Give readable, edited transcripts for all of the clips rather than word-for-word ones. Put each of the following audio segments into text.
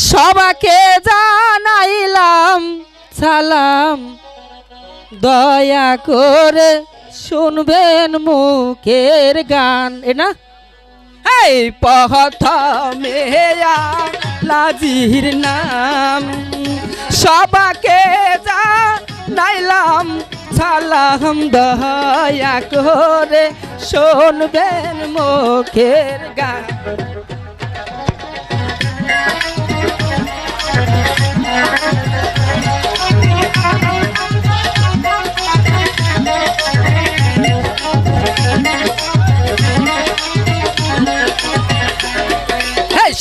সবাকে জানাইলাম সালাম, দয়া করে শুনবেন মুখের গান। এ না এই প্রথমে লাজির নাম, সবাকে জানাইলাম সালাম, দয়া করে শুনবেন মুখের গান।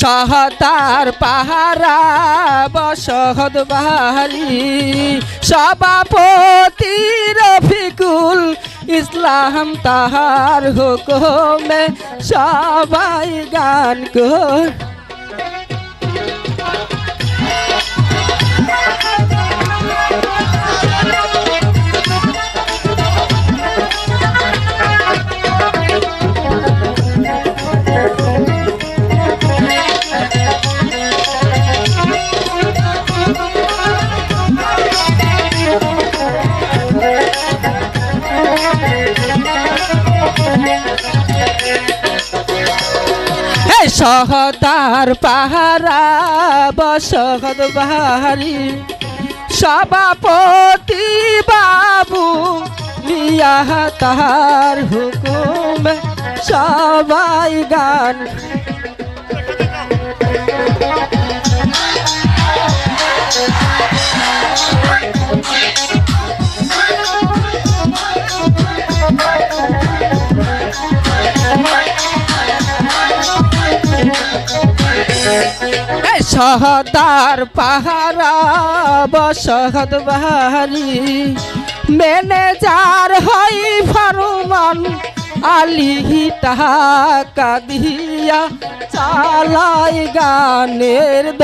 সহতার পাহারা বসহদ বাহারি, সভাপতি রফিকুল ইসলাম তাহার হুকুমে সবাই গান কর। সহতার পাহারা বসহদ বাহারি, সভাপতি বাবু মিয়া তাহার হুকুমে সবাই গান। সহতার পাহারা বসহদ বাহারি, ম্যানেজার হই ফরমান আলী, টাকা দিয়া চালাই গানের দ।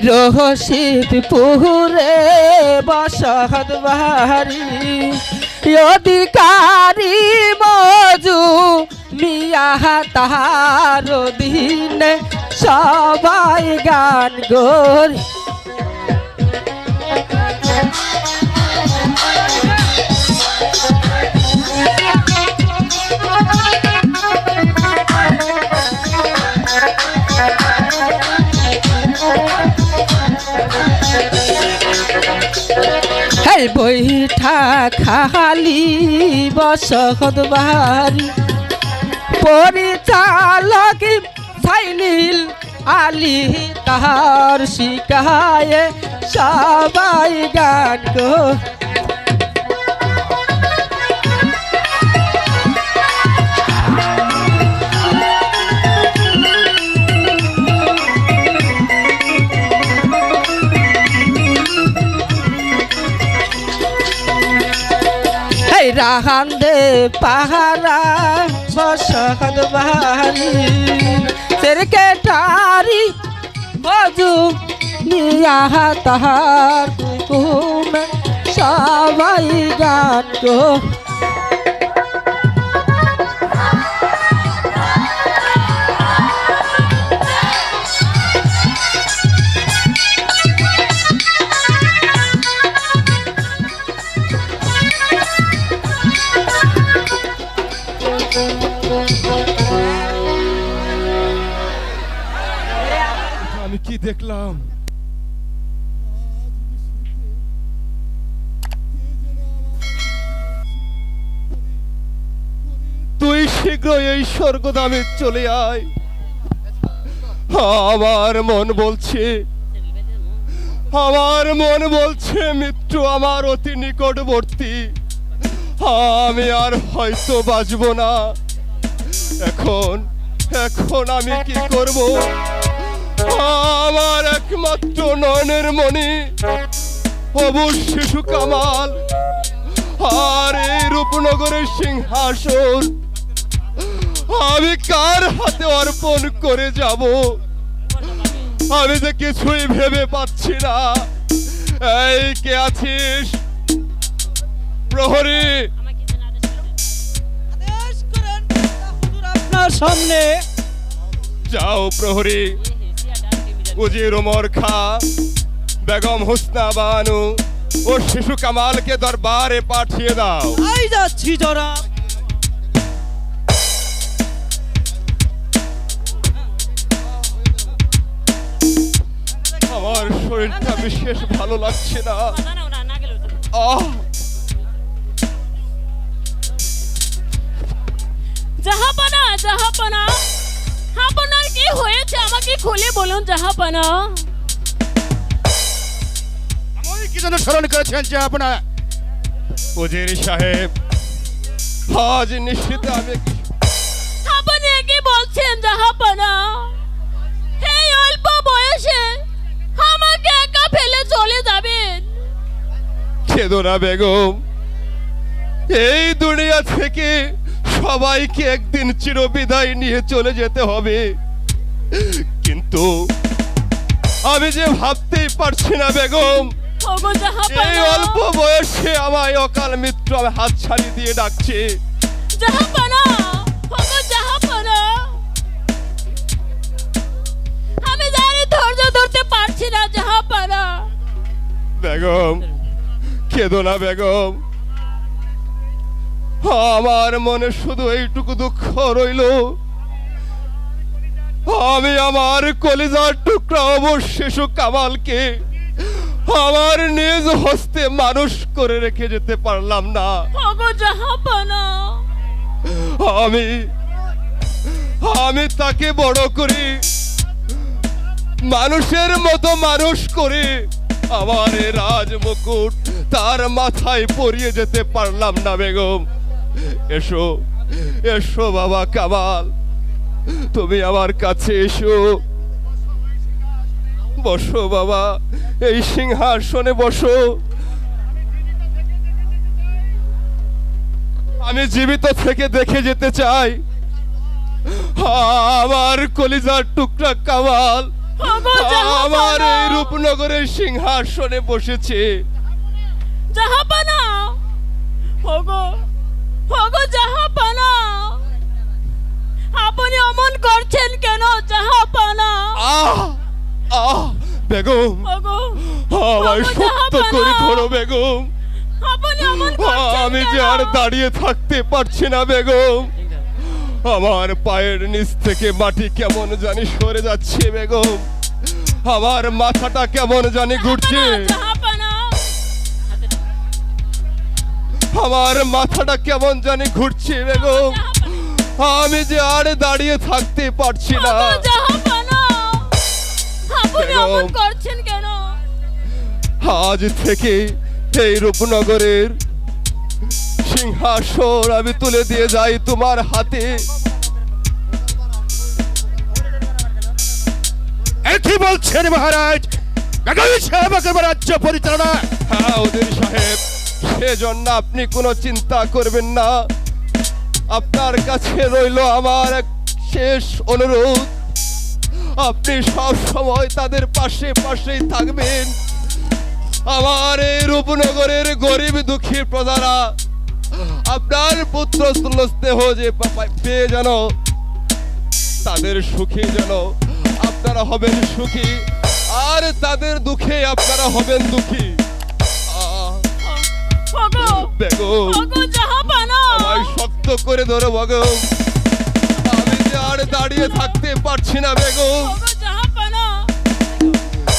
রশিদপুরে বসহদ বাহারি, অধিকারী মজু মিয়া তাহার দিনে সবাই গান গরি। বৈঠা খালি বসহদ বাহারি, পরিচালক সাইনিল আলী তাহার শিকায়ে সবাই গান গো। রাহান্দে পাহারা বসহদ বাহারি, সেক্রেটারি মজু মিয়া তাহার হুকুমে সবাই গান গো। আমি কি দেখলাম? তুই শীঘ্র এই স্বর্গধামে চলে আয়। আমার মন বলছে মৃত্যু আমার অতি নিকটবর্তী, আমি আর হয়তো বাঁচব না। এখন আমি কি করব? আমার একমাত্র নয়নের মণি অবুজ শিশু কামাল আর এই রূপনগরের সিংহাসন আমি কার হাতে অর্পণ করে যাব আমি যে কিছুই ভেবে পাচ্ছি না। এই কে আছিস প্রহরী? আদেশ করেন হুজুর আপনার সামনে। যাও প্রহরী, উজির ওমর খা, বেগম হুসনা বানু ও শিশু কামালকে দরবারে পাঠিয়ে দাও। আই যাচ্ছি জনাব। আমার শরীরটা বিশেষ ভালো লাগছে না। আহ জাহাপানা, জাহাপানা, আপনার কি হয়েছে আমাকে খুলে বলুন জাহাপানা। আমি কি জন্য স্মরণ করেছেন যে আপনার উজির সাহেব, আজ নিশ্চিত আমি আপনি কি বলছেন জাহাপানা? এই অল্প বয়সে আমাকে একা ফেলে চলে যাবেন? কেঁদো না বেগম, এই দুনিয়া থেকে সবাইকে একদিন চিরবিদায় নিয়ে চলে যেতে হবে, কিন্তু আমি যে ভাবতেই পারছি না বেগম, ওগো এই জাহাপানা, অল্প বয়সে আমায় অকাল মৃত্যু আমি হাতছানি দিয়ে ডাকছে। জাহাপানা, ওগো জাহাপানা, আমি জানি ধৈর্য ধরতে পারছি না জাহাপানা। বেগম কেঁদো না বেগম, আমার মনে শুধু এইটুকু দুঃখ রইল, আমি আমার কলিজার টুকরা অবশ শিশু কামালকে আমার নিজ হস্তে মানুষ করে রেখে যেতে পারলাম না। ওগো জাহাপানা, আমি আমি তাকে বড় করি, মানুষের মতো মানুষ করে আমার এ রাজ মুকুট তার মাথায় পরিয়ে যেতে পারলাম না বেগম। এসো এসো বাবা কামাল, তুমি আমার কাছে এসো, বসো বাবা, এই সিংহাসনে বসো। আমি জীবিত থেকে দেখে যেতে চাই আমার কলিজার টুকরা কামাল ওগো আমার এই জাহাপানা, রূপনগরের সিংহাসনে বসেছে। জাহাপানা, ওগো ওগো জাহাপানা, আপনি অমন করছেন কেন জাহাপানা? আহ আহ বেগম, ওগো আমায় ওগো শক্ত জাহাপানা, করে ধরো বেগম, আপনি অমন করছেন আমি যে কেন? আর দাঁড়িয়ে থাকতে পারছি না বেগম, আমার পায়ের নিচ থেকে মাটি কেমন জানি সরে যাচ্ছে বেগম, আমার মাথাটা কেমন জানি ঘুরছে, জাহাপানা, আমার মাথাটা কেমন জানি ঘুরছে বেগম, আমি যে আর দাঁড়িয়ে থাকতে পারছি না। ওগো জাহাপানা, আপনি বেগম। অমন করছেন কেন? আজ থেকে এই রূপনগরের সিংহাসন আমি তুলে দিয়ে যাই তোমার হাতে। কি বলছেন মহারাজ? বেগম সাহেব রাজ্য পরিচালনা। হ্যাঁ উজির সাহেব, সেজন্য আপনি কোনো চিন্তা করবেন না, আপনার কাছে রইল আমার এক শেষ অনুরোধ, আপনি সব সময় তাদের পাশে পাশেই থাকবেন। আমার এই রূপনগরের গরিব দুঃখী প্রজারা আপনার পুত্র স্নেহ যে পেয়ে যেন তাদের সুখী যেন আপনারা হবেন সুখী, আর তাদের দুঃখে আপনারা হবেন দুঃখী। ওগো বেগম ওগো জাহাপানা, আমায় শক্ত করে ধরো বেগম, আমি যে আর দাঁড়িয়ে থাকতে পারছি না বেগম, ওগো জাহাপানা,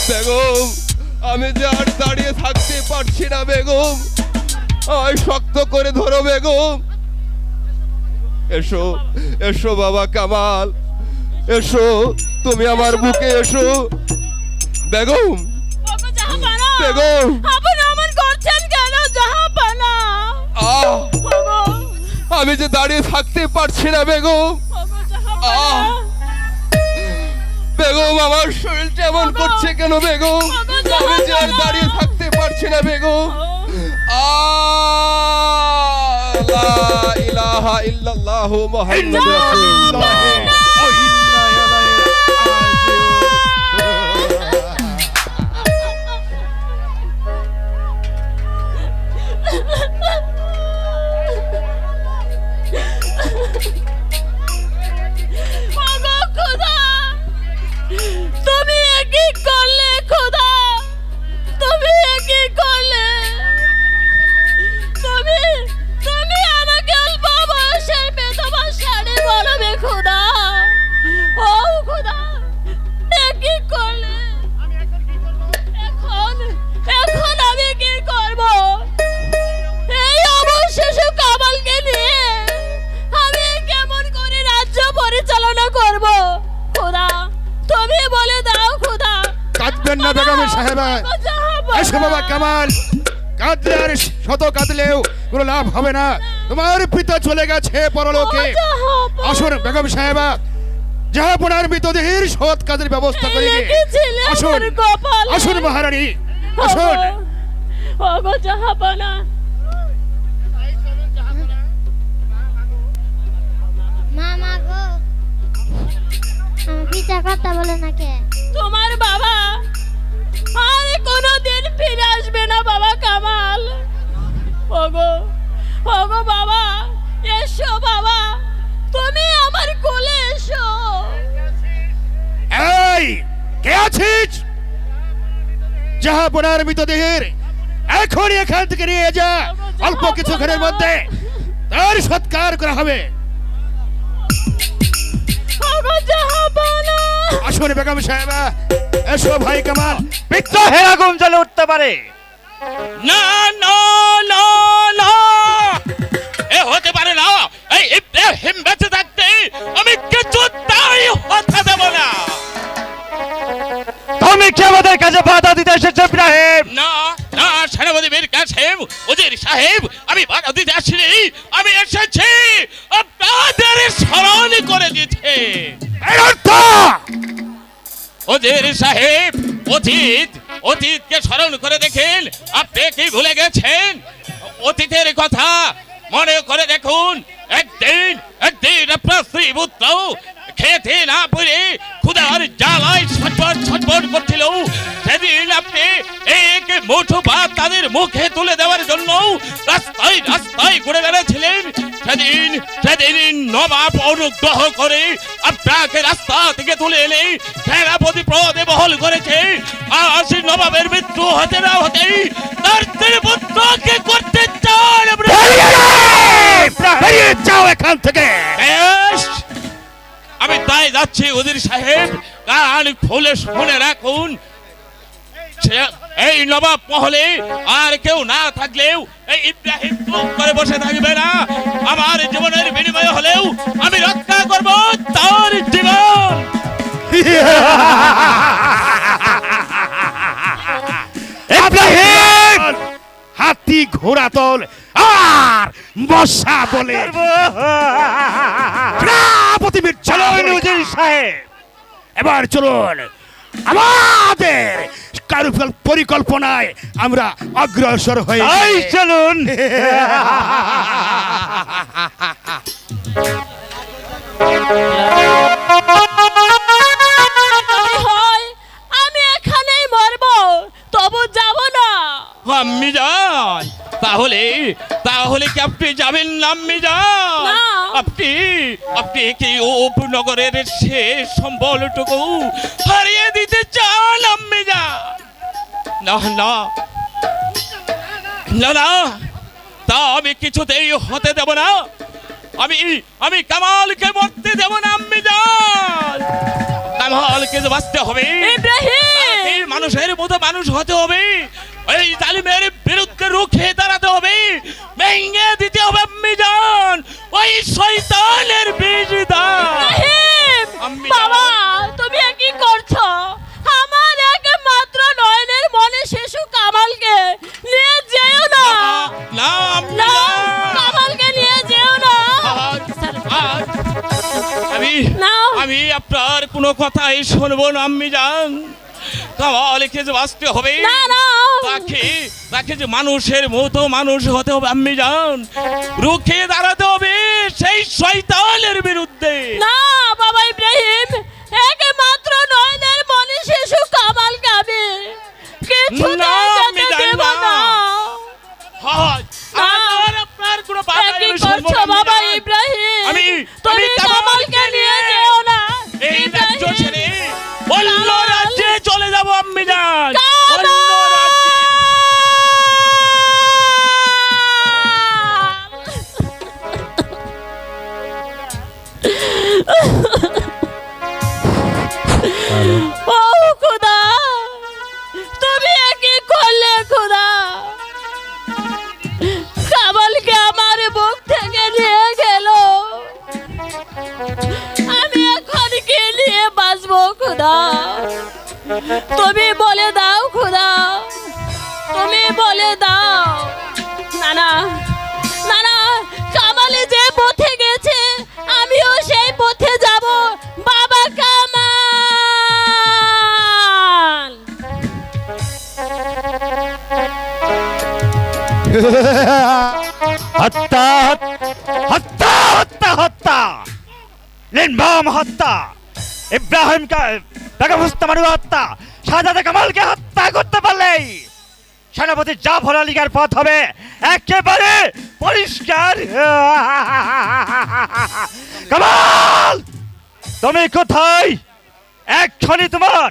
বেগম আমি যে আর দাঁড়িয়ে থাকতে পারছি না বেগম, আমায় শক্ত করে ধরো বেগম। এসো এসো বাবা কামাল, এসো তুমি আমার বুকে এসো বেগম। ওগো জাহাপানা, বেগম আপনি অমন করছেন কেন জাহাপানা? আহ ওগো আমি যে দাঁড়িয়ে থাকতে পারছি না বেগম, ওগো জাহাপানা, বেগম আমার শরীরটা এমন করছে কেন বেগম, আমি যে আর দাঁড়িয়ে থাকতে পারছি না বেগম। লা ইলাহা ইলাহা ইল্লাল্লাহু মুহাম্মাদুর রাসূলুল্লাহ। ও ইন্না ইলাইহি ওগো খোদা, তুমি এ কি করলে খোদা? তুমি এ কি করলে? তুমি তুমি আমাকে অল্প বয়সের বেধবা শাড়ি বলবে খোদা? ও খোদা, এ কি করলে? এখন এখন আমি কি করব? এই অবশ শিশু কামালকে নিয়ে আমি কেমন করে রাজ্য পরিচালনা করব? খোদা, তুমি বলে দাও খোদা। কাঁদবেন না বেগম সাহেবা। এসো বাবা কামাল, কাঁদলে আর শত কাঁদলেও কোনো লাভ হবে না। তোমার পিতা চলে গেছে পরলোকে। আসুন বেগম সাহেবা, জাহাপনার মৃতদেহের সৎ কাজের ব্যবস্থা করে দিয়ে আসুন। আসুন মহারানী, আসুন। ওগো জাহাপনা, মামা গো, পিতা কথা বলে না কে? তোমার বাবা আর কোনোদিন ফিরে আসবে না বাবা কামাল। ওগো ওগো বাবা, এসো বাবা, তুমি আমার কোলে এসো। এই কে আছিস? জাহাপনার মৃতদেহের এখনই এখান থেকে নিয়ে যা। অল্প কিছুক্ষণের মধ্যে তার সৎকার করা হবে। ওগো জাহাপনা, আসুন বেগম সাহেবা, এসো ভাই কামাল। বিদ্রোহের আগুন জ্বলে উঠতে পারে। না না না না, এ হতে পারে না। এই ইব্রাহিম বেঁচে থাকতে আমি কিছু তাই হতে দেব না। তুমি কি আমাদের কাছে বাধা দিতে এসেছো ইব্রাহিম? না না, সেনাপতি বীর কাসেম, ওজির সাহেব, আমি বাধা দিতে আসিনি। আমি এসেছি আপনাদের স্মরণ করে দিতে। এর অর্থ ওজির সাহেব, অতীতকে স্মরণ করে দেখেন। আপনি কি ভুলে গেছেন অতীতের কথা? মনে করে দেখুন, একদিন আপনার স্ত্রী পুত্র খেতে না পেরে ক্ষুধার জ্বালায় ছটফট করছিল। সেদিন আপনি এক মুঠো ভাত তাদের মুখে তুলে দেওয়ার জন্য রাস্তায় ঘুরে বেড়াচ্ছিলেন। সেদিন নবাব অনুগ্রহ করে আপনাকে রাস্তা থেকে তুলে এনে সেনাপতি পদে বহাল করেছে। আর সেই নবাবের মৃত্যু হতে না হতেই তার স্ত্রী পুত্রকে করতে চান। বেরিয়ে যাও এখান থেকে। বেশ, আমি তাই যাচ্ছি ওজির সাহেব। কান খুলে শুনে রাখুন, এই নবাব মহলে আর কেউ না থাকলেও এই ইব্রাহিম চুপ করে বসে থাকবে না। আমার জীবনের বিনিময় হলেও আমি রক্ষা করব তার জীবন। ইব্রাহিম হাতি ঘোড়া তোল আর মশা বলে প্রতিবীর চলুন উজির সাহেব। এবার চলুন, আমাদের পরিকল্পনায় আমরা অগ্রসর হয়ে চলুন। হয় আমি এখানেই মরবো, তবু যাব না। আম্মি যান, তাহলে কি আপনি যাবেন না আম্মি যান? না। আপনি কি উপনগরের শেষ সম্বলটুকু হারিয়ে দিতে চান আম্মি যান? না না না না, তা আমি কিছুতেই হতে দেব না। আমি কামালকে মরতে দেব না আম্মি যান। কামালকে বাঁচতে হবে, ইব্রাহিম, মানুষের মতো মানুষ হতে হবে। এই জালিমের বিরুদ্ধে রুখে দাঁড়াতে হবে, ভেঙে দিতে হবে আম্মি জান ওই শয়তানের বীজ দান। আম্মি জান। বাবা, তুমি এ কি করছো? আমার একমাত্র নয়নের মনে শিশু কামালকে নিয়ে যেও না। না আম্মি না, জান। কামালকে নিয়ে যেও না। আমি না। আমি আপনার কোনো কথাই শুনবো না আম্মি জান। কামালকে যে বাঁচতে হবে না না তাকে তাকে যে মানুষের মতো মানুষ হতে হবে আম্মি জান, রুখে দাঁড়াতে হবে সেই শয়তানের বিরুদ্ধে। না বাবা ইব্রাহিম, একমাত্র নয়নের মনে শিশু কামাল গাবে, কিছু না, না আমি যেতে জানি দেব না। না। হয় আর আপনার কোনো বাধা কি আমি শুনবো করছো না, আম্মি বাবা জান। ইব্রাহিম? আমি- তুমি আমি কামালকে নিয়ে যেও না এই রাজ্য ইব্রাহিম। ছেড়ে অন্য রাজ্যে চলে যাব আম্মি জান, কামাল! অন্য রাজ্যে। ও খোদা, তুমি এ কি করলে খোদা? কামালকে আমার বুক থেকে নিয়ে গেল, আমি এখন কি নিয়ে বাঁচবো খোদা? তুমি বলে দাও খোদা, তুমি বলে দাও। না না না না, কামালে যে পথে গেছে আমিও সেই পথে যাব। বাবা কামাল! হত্যা হত্যা হত্যা হত্যা নির্মম হত্যা, ইব্রাহিম বেগম মুস্তামানুর হত্যা, শাহজাদা কামালকে হত্যা করতে পারলেই সেনাপতি জাফর আলীর পথ হবে একেবারে পরিষ্কার। কামাল, তুমি কোথায়? এক্ষুনি তোমার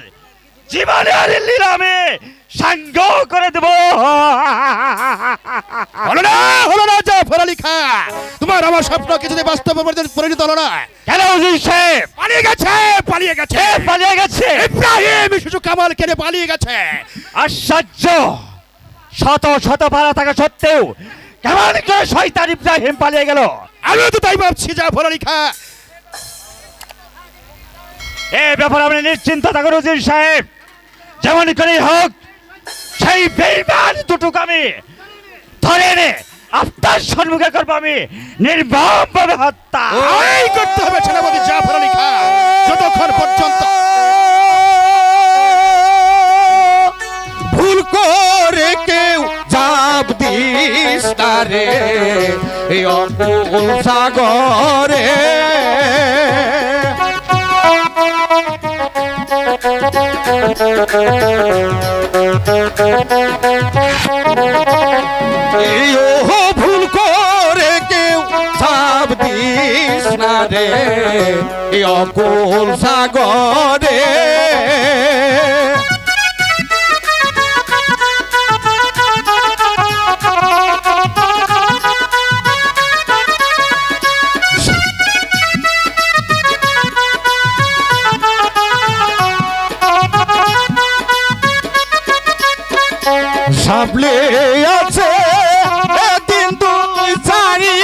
জীবনের লীলামে সাঙ্গ করে দেব। হলো না জাফর আলী খা, তোমার আমার স্বপ্ন কিছুতে বাস্তবে পরিণত হলো না। কেন হুজুর সাহেব? পালিয়ে গেছে, পালিয়ে গেছে, কে পালিয়ে গেছে? ইব্রাহিম শিশু কামাল কেনে পালিয়ে গেছে। আশ্চর্য, শত শত পালা থাকা সত্ত্বেও কেমন করে শয়তান ইব্রাহিম পালিয়ে গেল? আমিও তো তাই ভাবছি জাফর আলী খা। এই ব্যাপারে আপনি নিশ্চিন্ত থাকুন হুজুর সাহেব, যেমন করে হোক সেই বেঈমান দুটোকে আমি ধরে এনে আপনার সম্মুখে করবো আমি নির্মমভাবে হত্যা। এই করতে হবে সেনাপতি জাফর আলী খা, যতক্ষণ পর্যন্ত ভুল করে কেউ চাপ দিস না রে এই অকুল সাগরে। এই ও ভুল করে কেউ চাপ দিস না রে এই অকুল সাগরে। সাবলে আছে দিন দুই চারি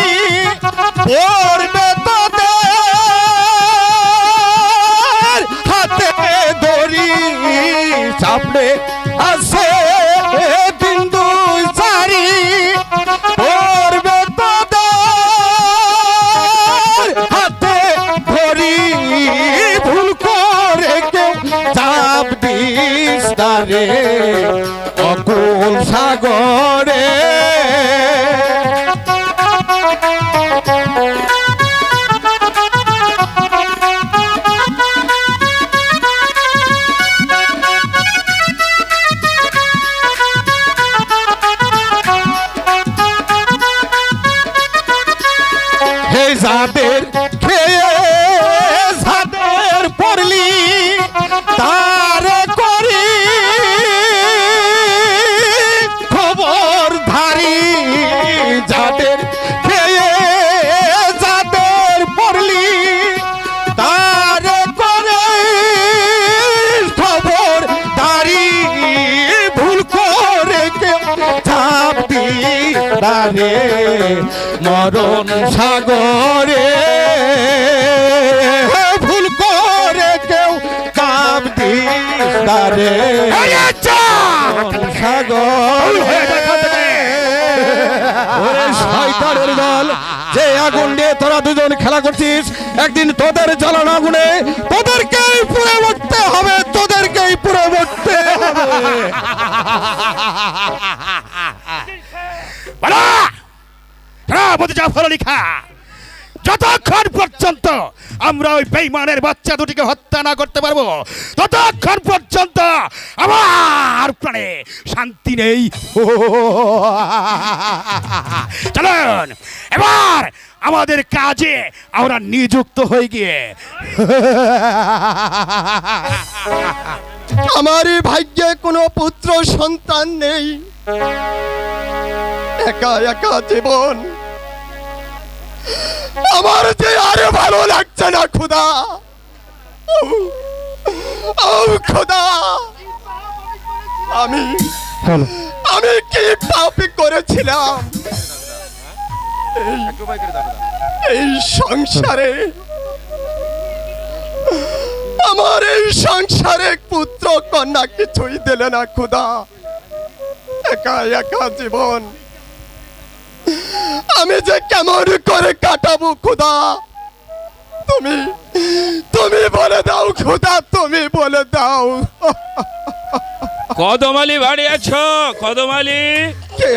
পড়বে তোদের হাতে দড়ি। সাবলে আছে দিন দুই চারি পড়বে তোদের হাতে ধরি। ভুল করে কেউ চাপ দিস না রে অকুল সাগরে। হে যাদের খেয়ে যাদের পড়লি তারে করি খবরধারি। যাদের খেয়ে যাদের পড়লি তারে করে খবরধারি। ভুল করে কেউ চাপ দিস না রে মরণ সাগরে। ভুল করে কেউ চাপ দিস না রে মরণ সাগরে। ওরে শয়তানের দল, যে আগুন নিয়ে তোরা দুজন খেলা করছিস, একদিন তোদের জ্বালানো আগুনে তোদেরকেই পুড়ে মরতে হবে, তোদেরকেই পুড়ে মরতে হবে। কথা, যতক্ষণ পর্যন্ত আমরা ওই বেঈমানের বাচ্চা দুটিকে হত্যা না করতে পারবো ততক্ষণ পর্যন্ত আমার প্রাণে শান্তি নেই। চলুন এবার আমাদের কাজে আমরা নিযুক্ত হয়ে গিয়ে আমারই ভাগ্যে কোনো পুত্র সন্তান নেই, একা একা জীবন আমার যে আরে ভালো লাগছে না খোদা। ও খোদা, আমি কি পাপী করেছিলাম এই সংসারে? আমার এই সংসারে পুত্র কন্যা কিছুই দিলে না খোদা, একা একা জীবন আমি যে কেমন করে কাটাবো খোদা, তুমি বলে দাও খোদা, তুমি বলে দাও। কদমালি বাড়ি আছো? কদমালি, কে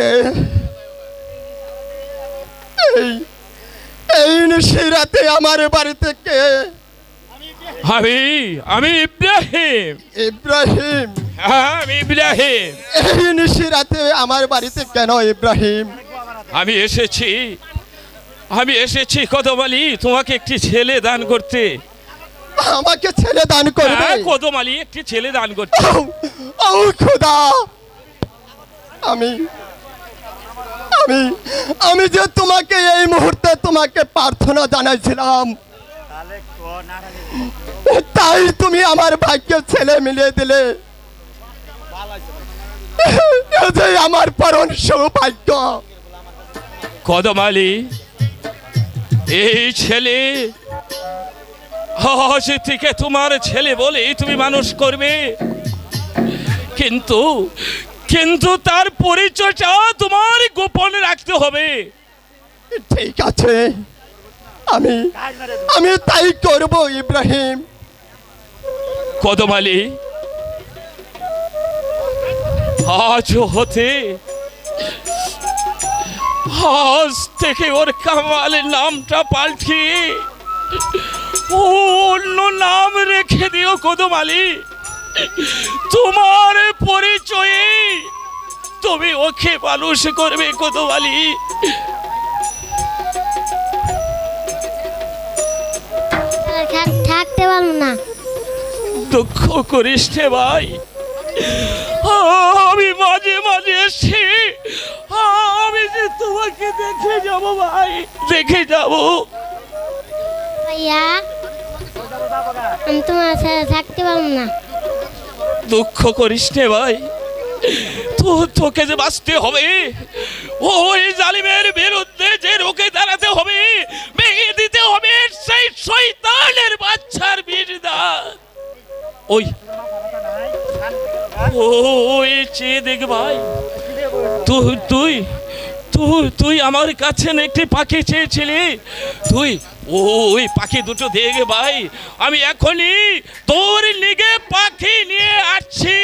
এই নিশিরাতে আমার বাড়িতে কে? আমি ইব্রাহিম। ইব্রাহিম? আমি ইব্রাহিম। এই নিশিরাতে আমার বাড়িতে কেন ইব্রাহিম? আমি এসেছি কদমালি তোমাকে একটি ছেলে দান করতে। আমাকে ছেলে দান করবে? হ্যাঁ, কদমালি একটি ছেলে দান করতে। ও খোদা, আমি আমি আমি যে তোমাকে এই মুহূর্তে তোমাকে প্রার্থনা জানাইছিলাম, তাই তুমি আমার ভাগ্যের ছেলে মিলিয়ে দিলে। এ যে আমার পরম সৌভাগ্য। কদমালি, এই ছেলে আজ থেকে তোমার ছেলে বলে তুমি মানুষ করবে, কিন্তু তার পরিচয়টা তোমার গোপন রাখতে হবে। ঠিক আছে, আমি তাই করব ইব্রাহিম। কদমালি, আজ থেকে ওর কামালের নামটা পাল্টিয়ে অন্য নাম রেখে দিও কদমালি। তোমার পরিচয়ে তুমি ওকে মানুষ করবে কদমালি। থাকতে পারবো না। দুঃখ করিস নে ভাই, আমি মাঝে মাঝে এসছি, আমি যে তোমাকে দেখে যাব ভাই, দেখে যাব। ভাইয়া, আমি তোমার সাথে থাকতে পারবো না। দুঃখ করিস নে ভাই, তোকে যে বাঁচতে হবে, ওই জালিমের বিরুদ্ধে যে রোকে দাঁড়াতে হবে, ভেঙে দিতে হবে সেই শয়তানের বাচ্চার বিরদাত। ওই চেয়ে দেখ ভাই, তুই আমার কাছে একটি পাখি চেয়েছিলি, তুই ওই পাখি দুটো দেখ ভাই, আমি এখনই তোর লিগে পাখি নিয়ে আসছি।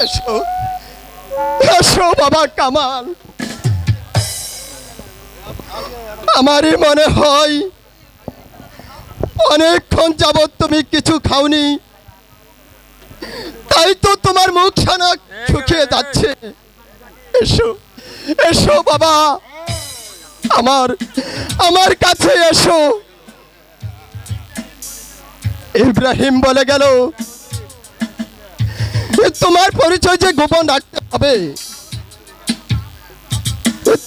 এসো এসো বাবা কামাল, আমারই মনে হয় অনেকক্ষণ যাবৎ তুমি কিছু খাওনি, তাই তো তোমার মুখ খানা শুকিয়ে যাচ্ছে। এসো এসো বাবা, আমার কাছে এসো। ইব্রাহিম বলে গেল তোমার পরিচয় যে গোপন রাখতে হবে,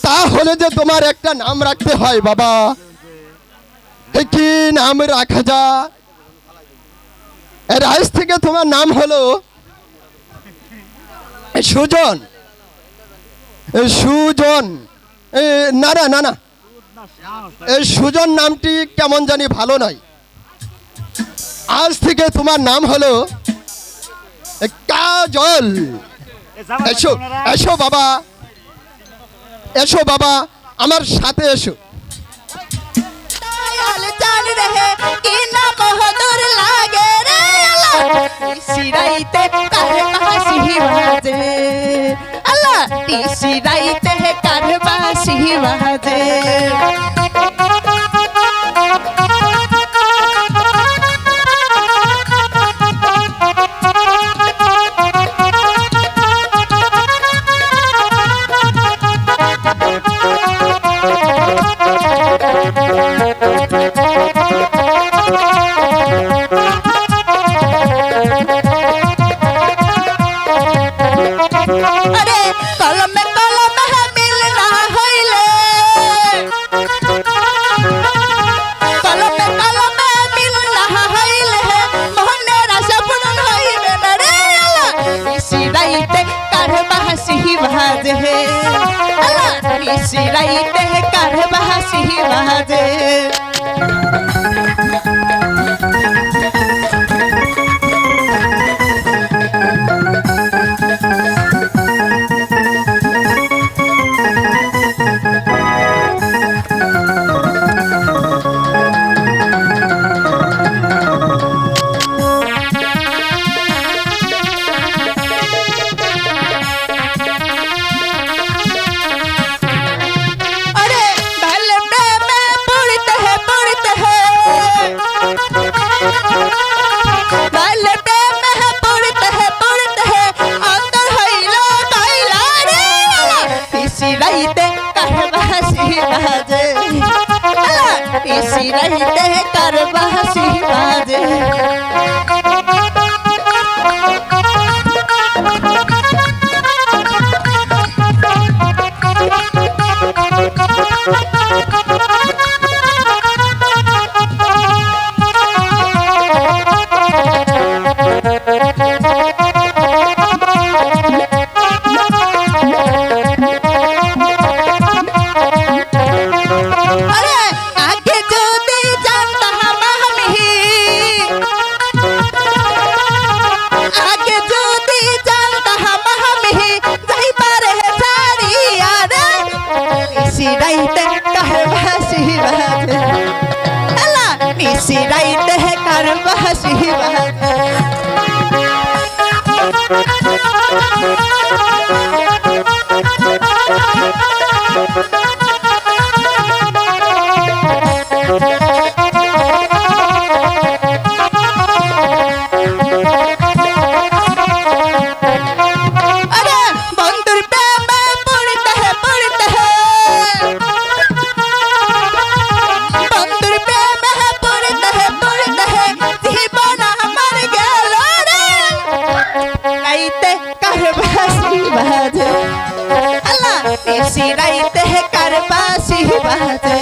তাহলে যে তোমার একটা নাম রাখতে হয় বাবা। কি নাম রাখা যা? আজ থেকে তোমার নাম হলো সুজন। সুজন না না না না, এই সুজন নামটি কেমন জানি ভালো নয়। আজ থেকে তোমার নাম হলো কাজল। এসো এসো বাবা, এসো বাবা, আমার সাথে এসো। জান রে কি না বহুদূর লাগে রে নিশিরাইতে কার বাঁশি বাজে আল্লাহ নিশিরাইতে কার বাঁশি বাজে আরে কলমে কলমে মিল না হইলে কলমে কলমে মিল না হইলে মনের আশা পূরণ হইবে না রে আল্লাহ নিশিরাইতে কার বাঁশি বাজে আল্লাহ নিশিরাইতে কার বাঁশি বাজে अरे पहले में पढ़ते हैं पहले में पढ़ते हैं अंदर हईला कइला रे इसी राइते करबासी बाजे अल्लाह इसी राइते करबासी बाजे अरे आगे ज्योति जानता हम ही आगे ज्योति जानता हम ही जाई पर है सारी यार इसी राइते करबासी बाजे अल्लाह इसी राइते करबासी बाजे अरे बंदर पे मैं पढ़ते हैं बंदर पे मैं पढ़ते हैं जीवन हमार गेलो रे राइते करबासी बाजे अल्लाह इसी राइते करबासी बाजे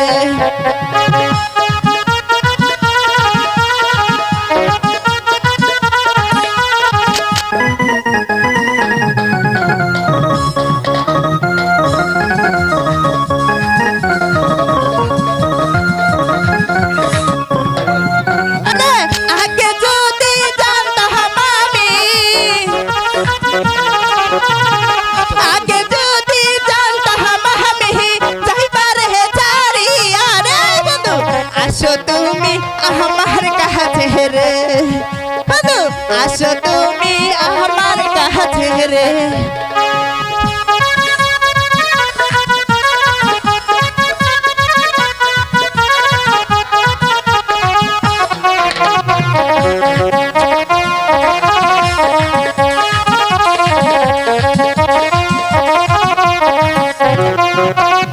अरे आगे ज्योति जानता हम आगे ज्योति जानता हम ही जाई पर है सारी यार बंधु आसो তুমি আমার কাছে রে বন্ধু আসো তুমি আমার কাছে রে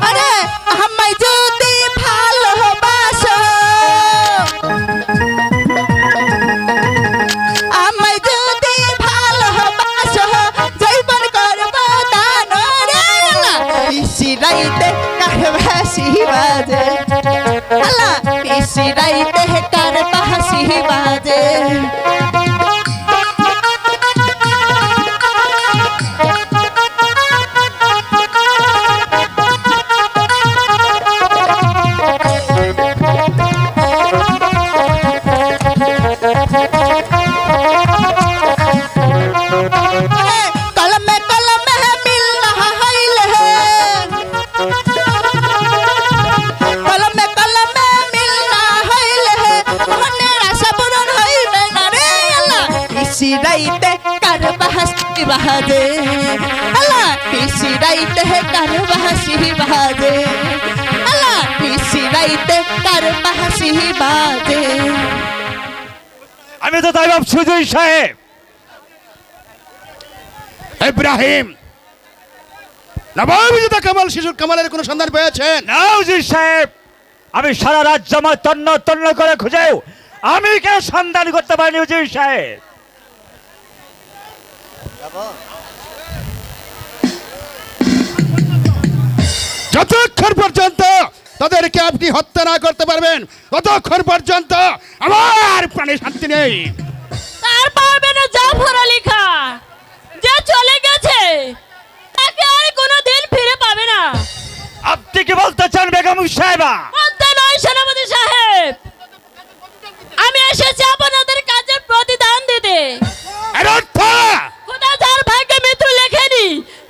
अरे हमें যদি ভালোবাসো আমায় যদি ভালোবাসো জীবন করব দান রে আল্লাহ ইসি রাইতে করবাসি বাজে আল্লাহ ইসি রাইতে করবাসি বাজে कलमे कलमे मिल रहा है कलमे कलमे मिल रहा है मनेरा सबरन है ना रे বাজে আল্লাহ নিশি রাইতে কার বাঁশি বাজে আল্লাহ নিশি রাইতে কার বাঁশি বাজে আমি তো তাই ভাবছি হুজুর সাহেব। ইব্রাহিম, নবাব বিজেতা কামাল শিশুর কামালের কোনো সন্ধান পেয়েছেন? না হুজুর সাহেব, আমি সারা রাজ্য আমার তন্ন তন্ন করে খুঁজেও আমি কেউ সন্ধান করতে পারিনি হুজুর সাহেব। যতক্ষণ পর্যন্ত তাদেরকে আপনি হত্যা না করতে পারবেন ততক্ষণ পর্যন্ত আমার প্রাণে শান্তি নেই। তার পারবে না জাফর আলী খান, যে চলে গেছে তাকে আর কোনোদিন ফিরে পাবে না। আপনি কি বলতে চান বেগম সাহেবা? বলতে নয় সেনাপতি সাহেব, আমি এসেছি আপনাদের কাজের প্রতিদান দিতে। এর অর্থ খোদা যার ভাগ্যে মৃত্যু লেখেনি,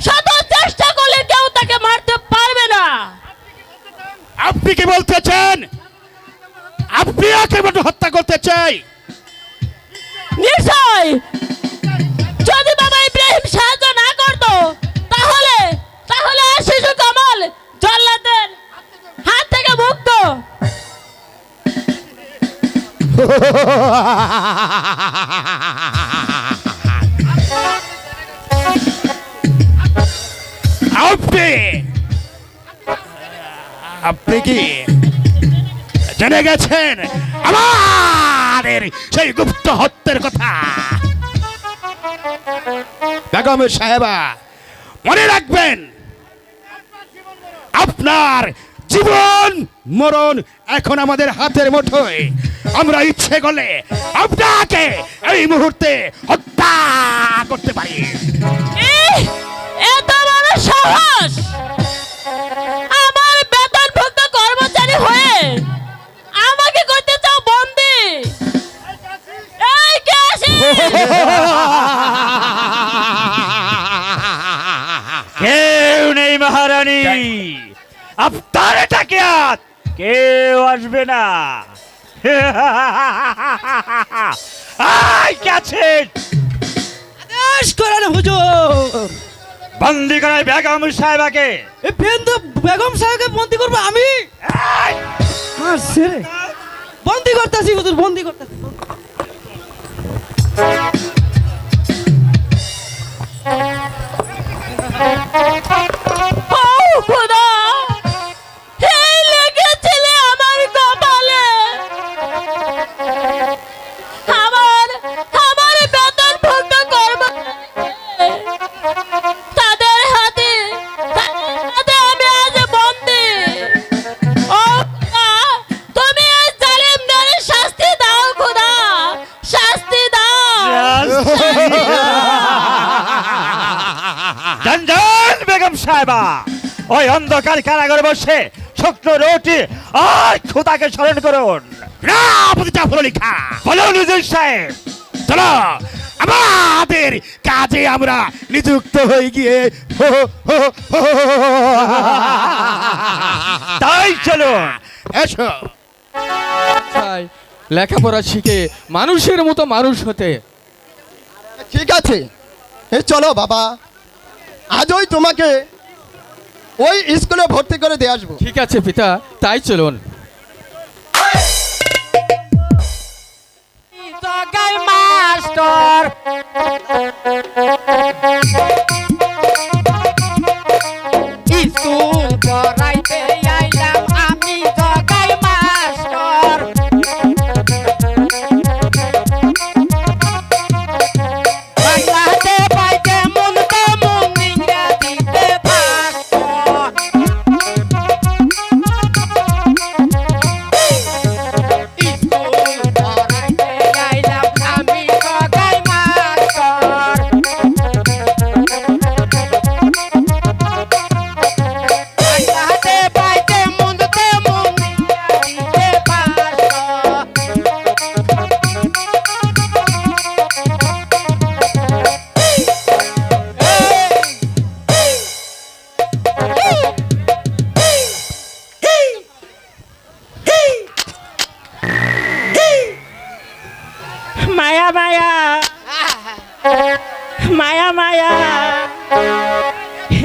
শত চেষ্টা করলে কেউ তাকে মারতে পারবে না। আপনি কি বলতে চান আপনি একেবারে হত্যা করতে চাই? নিশ্চয়, যদি বাবা ইব্রাহিম সাহায্য না করতো তাহলে তাহলে আর শিশু কামাল জল্লাদের হাত থেকে মুক্ত। আপনি আপনি কি জেনে গেছেন আমাদের সেই গুপ্ত হত্যার কথা? বেগম সাহেবা, মনে রাখবেন আপনার জীবন মরণ এখন আমাদের হাতের মুঠোয়। আমরা ইচ্ছে করলে আপনাকে এই মুহূর্তে হত্যা করতে পারি। ইহ, এত বড় সাহস! আমার বেতনভুক্ত কর্মচারী হয়ে আমাকে করতে চাও বন্দি? এই কে আসে? কেউ নেই মহারানী, আপনার টাকিয়াত কেউ আসবে না। আই কাছে আদেশ করেন হুজুর। বন্দি করাই বেগম সাহেবাকে। এ বেন্দু বেগম সাহেবকে বন্দি করবো আমি? এই! মারছে রে। বন্দি করতেছি হুজুর, বন্দি করতেছি। ও খোদা, এই লেগেছিলে আমার কপালে। আমার আমার বেতনভুক্ত কর্মচারী, তাদের হাতে আমি আজ বন্দি। ও খোদা, তুমি এই জালিমদের শাস্তি দাও খোদা, শাস্তি দাও। জান বেগম সাহেবা, ওই অন্ধকার কারাগারে বসে শুকনো রুটি আর খোদাকে স্মরণ করুন। না, আপনি জাফর আলী খান, বলুন হুজুর সাহেব। চলো আমাদের কাজে আমরা নিযুক্ত হয়ে গিয়ে তাই চলুন। এসো। চাই লেখাপড়া শিখে মানুষের মতো মানুষ হতে। ঠিক আছে, এই চলো বাবা, আজই তোমাকে ওই স্কুলে ভর্তি করে দিয়ে আসবো। ঠিক আছে পিতা, তাই চলুন। জগাই মাস্টার স্কুল পড়াইতে আইলাম আমি, জগাই মাস্টার বাংলাতে পাইতে মন তেমন ইংরাজিতে ভাস্কর। স্কুল পড়াইতে আইলাম আমি, জগাই মাস্টার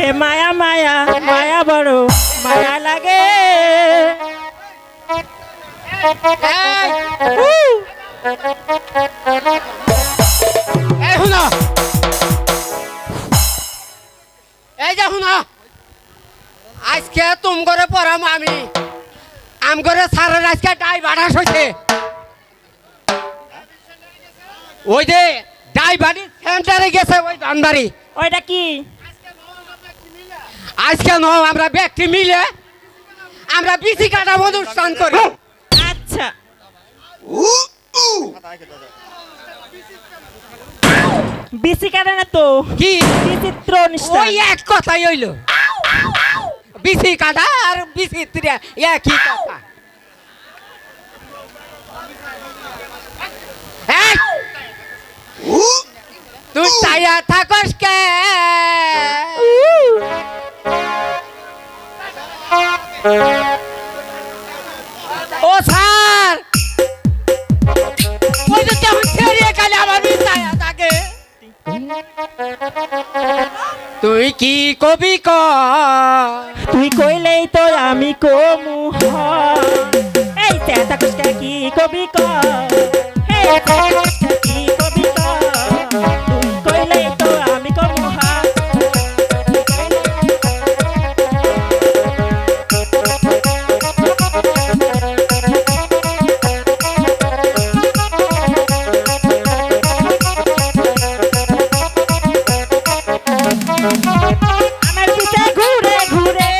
হে মায়া মায়া মায়া বড় মায়া লাগে এই শুনো এই যে শুনো আজকে তুম করে পড়াম আমি আম করে সারের আজকে ডাই বাড়াস হয়েছে ওই যে ডাই বাড়ি সেন্টারে গেছে ওই ধানবাড়ি ওইটা কি আজকে ন আমরা ব্যক্তি মিলে আমরা বিসি কাটা অনুষ্ঠান করি আচ্ছা বিসি কাটে না তো কি বিচিত্র অনুষ্ঠান ওই এক কথাই হইল বিসি কাটা আর বিসি একই কথা এই! তুই চাইয়া থাকস কে ও স্যার ওই তো তেমন ছেড়িয়ে গেলে আমার চাইয়া থাকে তুই কি কবি ক তুই কইলেই তো আমি কমু এই চেতা কুসকা কি কবি ক হে চেতা কুসকা কি কবি ক তুই কইলেই তো আমি কমু আমার পিছে ঘুরে ঘুরে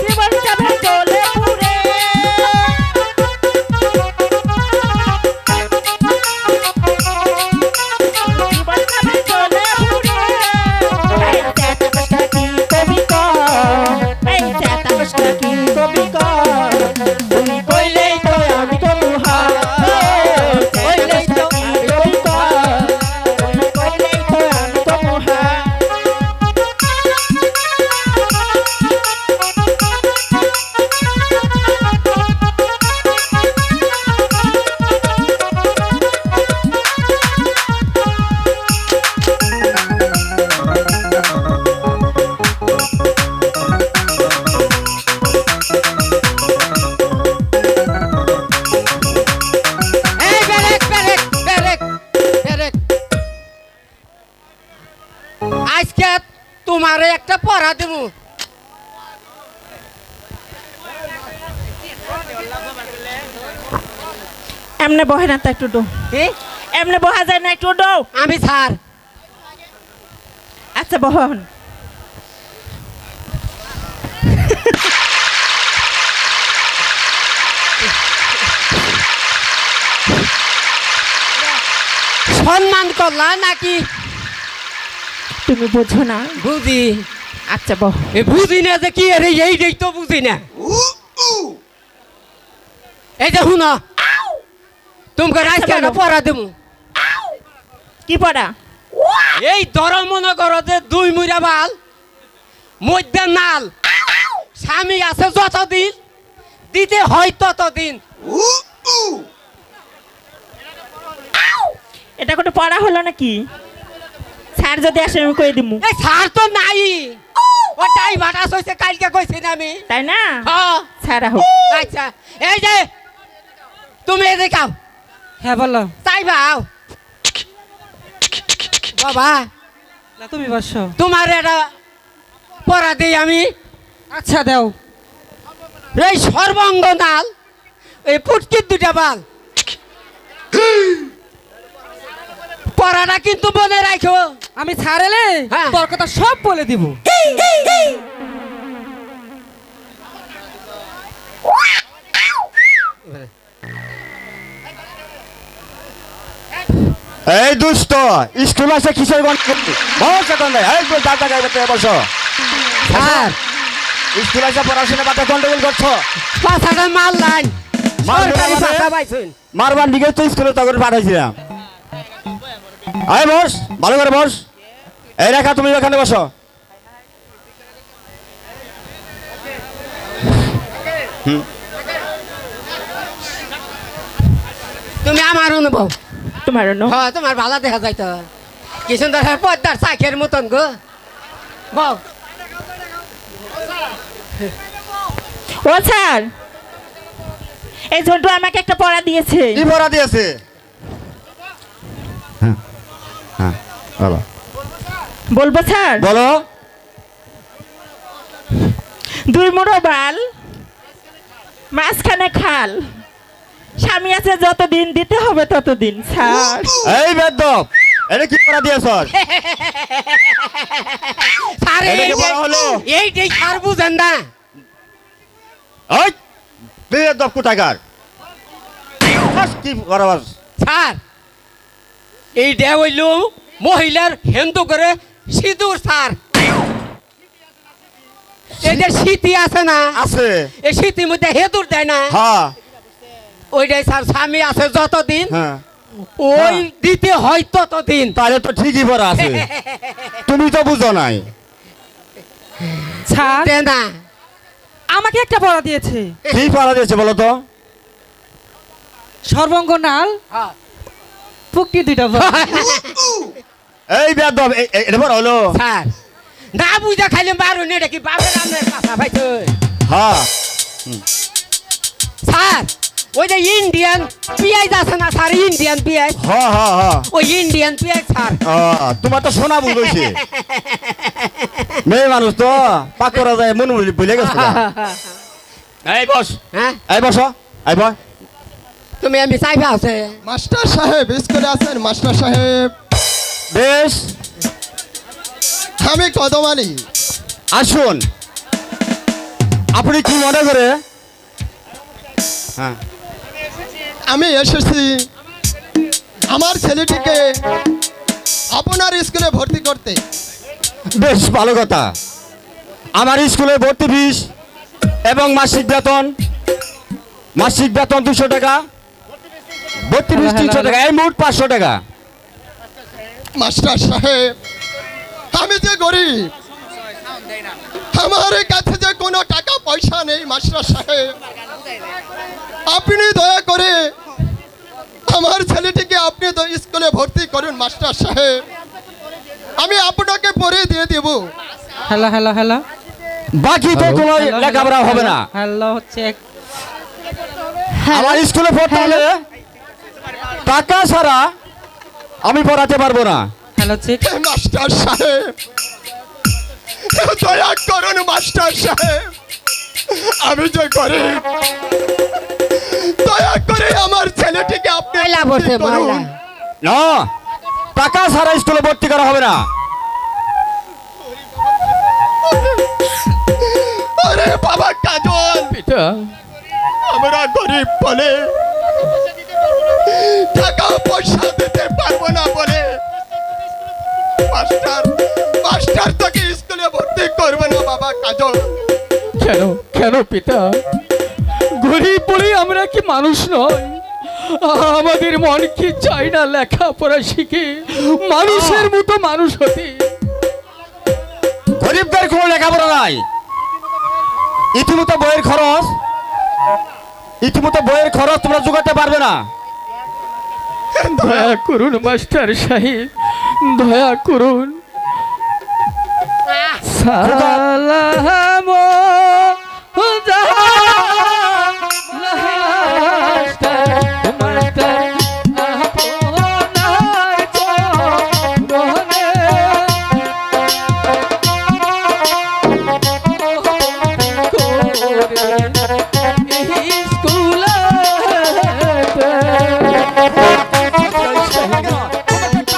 জীবন যাবে চলে পুরে জীবন যাবে চলে পুরে এই চেতা কুসকা কি কবি ক এই চেতা কুসকা কি কবি ক তুই কইলেই তো আমি কমু কইলেই তো কি কবি ক তুই কইলেই তো আমি কমু এই ব্রেক ব্রেক ব্রেক ব্রেক আজকে তোমারে একটা পড়া দেবো এমনে বহে না তো একটু ডো কি এমনে বহা যায় না একটু ডো আমি স্যার আচ্ছা বহন সম্মান করলা নাকি তুমি বোঝো না বুঝি আচ্ছা বহ এ বুঝি না যে কি আরে এই তো বুঝি না এই যে শুনো তোমাকে আজকে একটা পড়া দেবো কি পড়া এই ধরো মনে করো যে দুই মুড়া বাল মধ্যে নাল স্বামী আছে যতদিন দিতে হয় ততদিন এটা কোনো পড়া হলো নাকি স্যার যদি আসে আমি কই দিমু এই সার তো নাই ওটাই বাটাস হয়েছে কালকে কইছি না আমি তাই না হ্যাঁ স্যার হোক আচ্ছা এই যে তুমি এদিকে আও হ্যাঁ বলো তাই বাও বাবা না তুমি বসো তোমার এটা পড়া দিই আমি আচ্ছা দাও এই সর্বাঙ্গ নাল এই পুটকির দুটা বাল পড়াটা কিন্তু মনে রাখো আমি ছাড়েলে হ্যাঁ। তোর কথা সব বলে দিব এই দুষ্ট স্কুল আছে কিসের গন্ধ বস এখন এই তো দাদা গাইতে বসো স্যার স্কুল আছে পড়াশোনা বাতে গন্ডগোল করছো পাছাটা মাল লাইন মারবে না সরকারি মানে? পাছা পাইছুন মারবার দিকে তো স্কুলে তখন পাঠাইছিলাম আয় বস ভালো করে বস এই রেখা তুমি এখানে বসো তুমি আমার অনুভব তোমার হ্যাঁ তোমার ভালো দেখা যাইতো কি সুন্দর পদ্মার চাকের মতন গো বল ও স্যার, এই ঝন্টু আমাকে একটা পড়া দিয়েছে। কি পড়া দিয়েছে? হ্যাঁ বলো বলবো স্যার? বলো। দুই মুঠো বাল, মাঝখানে খাল, স্বামী আছে যতদিন দিতে হবে ততদিন। স্যার এই বেদব, এটা কি পড়া দিয়েছ? স্যার এটা কি পড়া হলো? এইটাই স্যার বুঝেন না। ওই বেদব কোথাকার, কি করাবার? স্যার এইটা হইল মহিলার হিন্দু করে সিঁদুর স্যার। এই যে শীতি আছে না, আছে। এই শীতির মধ্যে হেঁদুর দেয় না, হ্যাঁ ওইটাই স্যার স্বামী আছে যতদিন হ্যাঁ, ওই দিতে হয় ততদিন। তাহলে তো ঠিকই পড়া আছে, তুমি তো বুঝো নাই। স্যার দে না আমাকে একটা পড়া দিয়েছে। কি পড়া দিয়েছে বলো তো? সর্বঙ্গ নাল, হ্যাঁ। পুকটি দুইটা বল। এই বেদব, এটা পড়া হলো? স্যার না বুঝা খাইলে মারুন, এটা কি বাপের আমের কথা ভাই তো। হ্যাঁ স্যার ওই যে ইন্ডিয়ান পেঁয়াজ আছে না স্যার, ইন্ডিয়ান পেঁয়াজ, হ্যাঁ হ্যাঁ হ্যাঁ, ওই ইন্ডিয়ান পেঁয়াজ স্যার। তোমার তো শোনা ভুল হয়েছে, মেয়ে মানুষ তো পাক করা যায়, মন ভুলে গেছে। এই বস, হ্যাঁ এই বস, এই বস। তুমি আমি চাইবে আছে। মাস্টার সাহেব স্কুলে আছেন? মাস্টার সাহেব, বেশ, আমি কদম আলী। আসুন। আপনি কি মনে করে? হ্যাঁ, আমি এসেছি আমার ছেলেটিকে আপনার স্কুলে ভর্তি করতে। বেশ ভালো কথা। আমার স্কুলে ভর্তি ফিস এবং মাসিক বেতন 200 টাকা, ভর্তি ফিস 300 টাকা, এই মোট 500 টাকা। মাস্টার সাহেব, আমি যে গরিব, আমার কাছে যে কোনো টাকা পয়সা নেই। মাস্টার সাহেব, আপনি দয়া করে আমার ছেলেটিকে আপনি তো স্কুলে ভর্তি করুন। মাস্টার সাহেব, আমি আপনাকে পরে দিয়ে দেব। হ্যালো হ্যালো হ্যালো বাকি তো কোনো লেখাপড়া হবে না। হ্যালো হচ্ছে আমার স্কুলে পড়তে হলে টাকা ছাড়া আমি পড়াতে পারবো না। Hello check. মাস্টার সাহেব, দয়া করুন। মাস্টার সাহেব, আমি যে গরিব, দয়া করে আমার ছেলেটিকে আপনি ময়লা ভর্তি বসে করুন। ময়লা। না, টাকা ছাড়া স্কুলে ভর্তি করা হবে না। আরে বাবা কাজল, পিতা, আমরা গরিব বলে টাকা পয়সা দিতে পারবো না বলে মাস্টার তোকে স্কুলে ভর্তি করবে না। বাবা কাজল, কেন কেন পিতা? গরিব বলেই আমরা কি মানুষ নয়? আমাদের মন কি চাই না লেখাপড়া শিখে মানুষের মতো মানুষ হতে? গরিবদের কোনো লেখাপড়া নাই। ইতিমধ্যে বইয়ের খরচ তোমরা জোগাতে পারবে না। দয়া করুন মাস্টার সাহেব, দয়া করুন। সালাম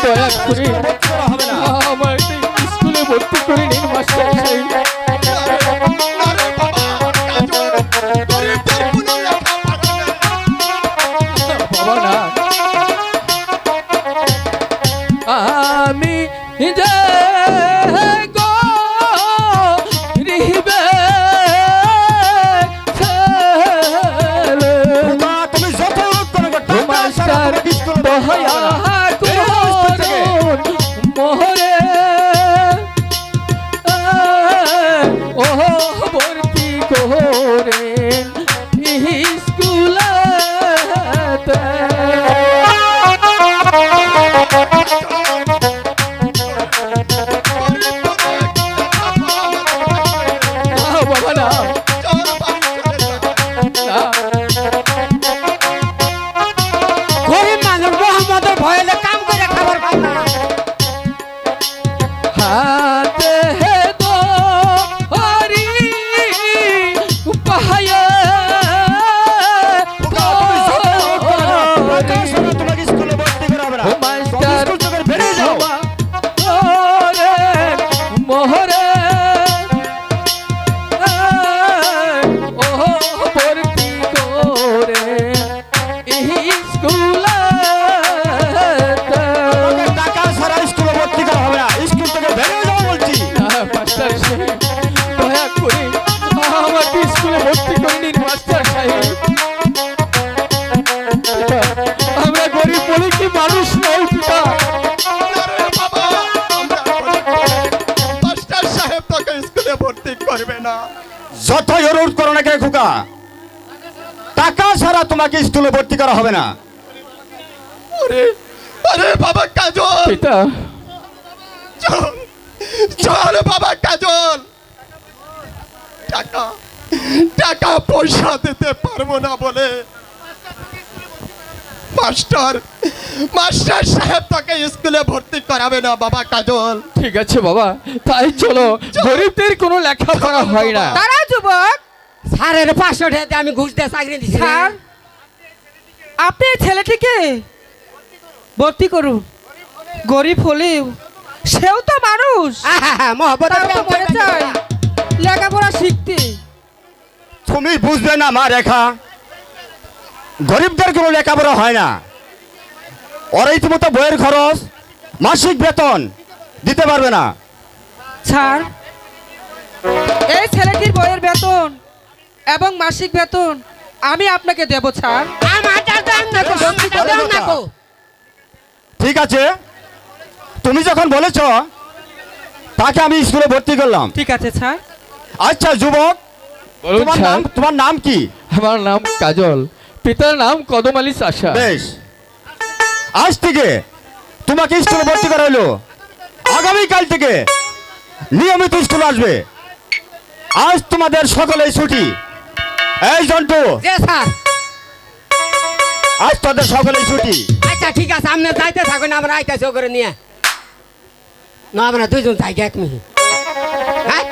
দয়া করে হবে না। আমার স্কুলে ভর্তি করে নিন মাস্টার সাহেব। আরে বাবা কাজল, গরিবদের কোনো লেখাপড়া নেই। বাবা না, আমি যে গরিবে ছেলে, তুমি যত অনুরোধ করো, টাকা ছাড়া মাস্টার তোমাকে স্কুলে ভর্তি দয়া করা হবে না। করুন মোহরে মাস্টার সাহেব দয়া করে আমাকে স্কুলে ভর্তি করে নিন মাস্টার সাহেব। পিতা, আমরা গরিব বলে কি মানুষ নয় পিতা। আরে বাবা, আমরা গরিব। মাস্টার সাহেব তোকে স্কুলে ভর্তি করবে না। যতই অনুরোধ করো না কেন খোকা, টাকা ছাড়া তোমাকে স্কুলে ভর্তি করা হবে না। আরে আরে বাবা কাজল, পিতা, চল চল বাবা কাজল। টাকা টাকা পয়সা দিতে পারবো না বলে মাস্টার মাস্টার সাহেব তোকে স্কুলে ভর্তি করাবে না বাবা কাজল। ঠিক আছে বাবা, তাই চলো। গরিবদের কোনো লেখাপড়া হয় না। দাঁড়াও যুবক, স্যারের 500 টাকা দিয়ে আমি ঘুষ দিয়ে চাকরি দিছি। স্যার আপনি এই ছেলেটিকে ভর্তি করুন। গরিব হলেও সেও তো মানুষ, মহব্বত তাও তো মনে চায় লেখাপড়া শিখতে। তুমি বুঝবে না মা রেখা, গরিবদের কোনো লেখাপড়া হয় না। ওরা ইতিমধ্যে বইয়ের খরচ, মাসিক বেতন দিতে পারবে না। স্যার এই ছেলেটির বইয়ের বেতন এবং মাসিক বেতন আমি আপনাকে দেব স্যার। ঠিক আছে, তুমি যখন বলেছ তাকে আমি স্কুলে ভর্তি করলাম। ঠিক আছে স্যার। আচ্ছা যুবক, বলুন স্যার। তোমার নাম কি? আমার নাম কাজল, পিতার নাম কদম আলী চাষা। বেশ, আজ থেকে তোমাকে স্কুলে ভর্তি করা হলো। আগামীকাল থেকে নিয়মিত স্কুলে আসবে। আজ তোমাদের সকলেই ছুটি। এই জন্টু, যে স্যার, আজ তোদের সকলেই ছুটি। আচ্ছা ঠিক আছে, আপনি যাইতে থাকুন, আমরা আইতেছি করে নিয়ে। না আমরা দুইজন যাই 1 মিনিট। হ্যাঁ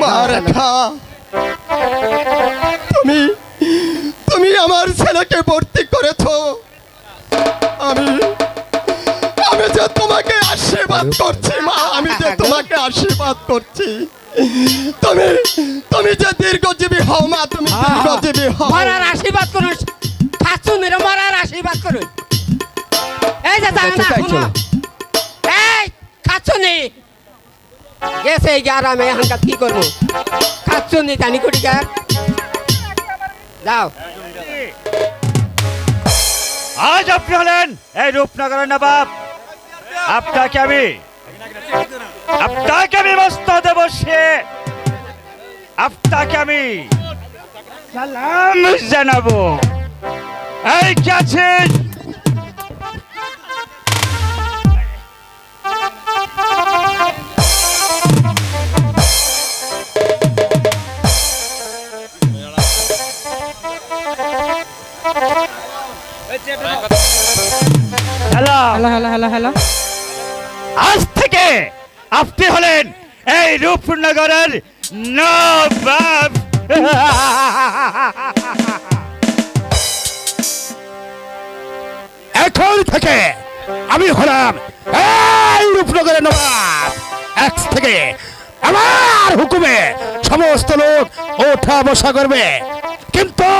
মা রেখা, তুমি তুমি আমার ছেলেকে ভর্তি করেছো। আমি আমি যে তোমাকে আশীর্বাদ করছি মা, আমি যে তোমাকে আশীর্বাদ করছি। তুমি তুমি যে দীর্ঘজীবী হও মা, তুমি দীর্ঘজীবী হও। মরার আশীর্বাদ করুন, খাচ্ছু মেরে মরার আশীর্বাদ করুন। এই যে যাও না, তাই চলো। এই খাচ্ছু নি গেছে এই আরামে, হাঙ্কাত কি করবো? খাচ্ছু নি জানি করি কার যাও। আজ আপনি হলেন এই রূপনগরের নবাব। আপনাকে আমি মস্তদে বসে আপনাকে আমি সালাম জানাবো। এই কে আছেন? Hello, hello hello hello hello. আজ থেকে আপনি হলেন এই রূপনগরের নবাব। এখন থেকে আমি হলাম এই রূপনগরের নবাব। আজ থেকে আমার হুকুমে সমস্ত লোক ওঠা বসা করবে, কিন্তু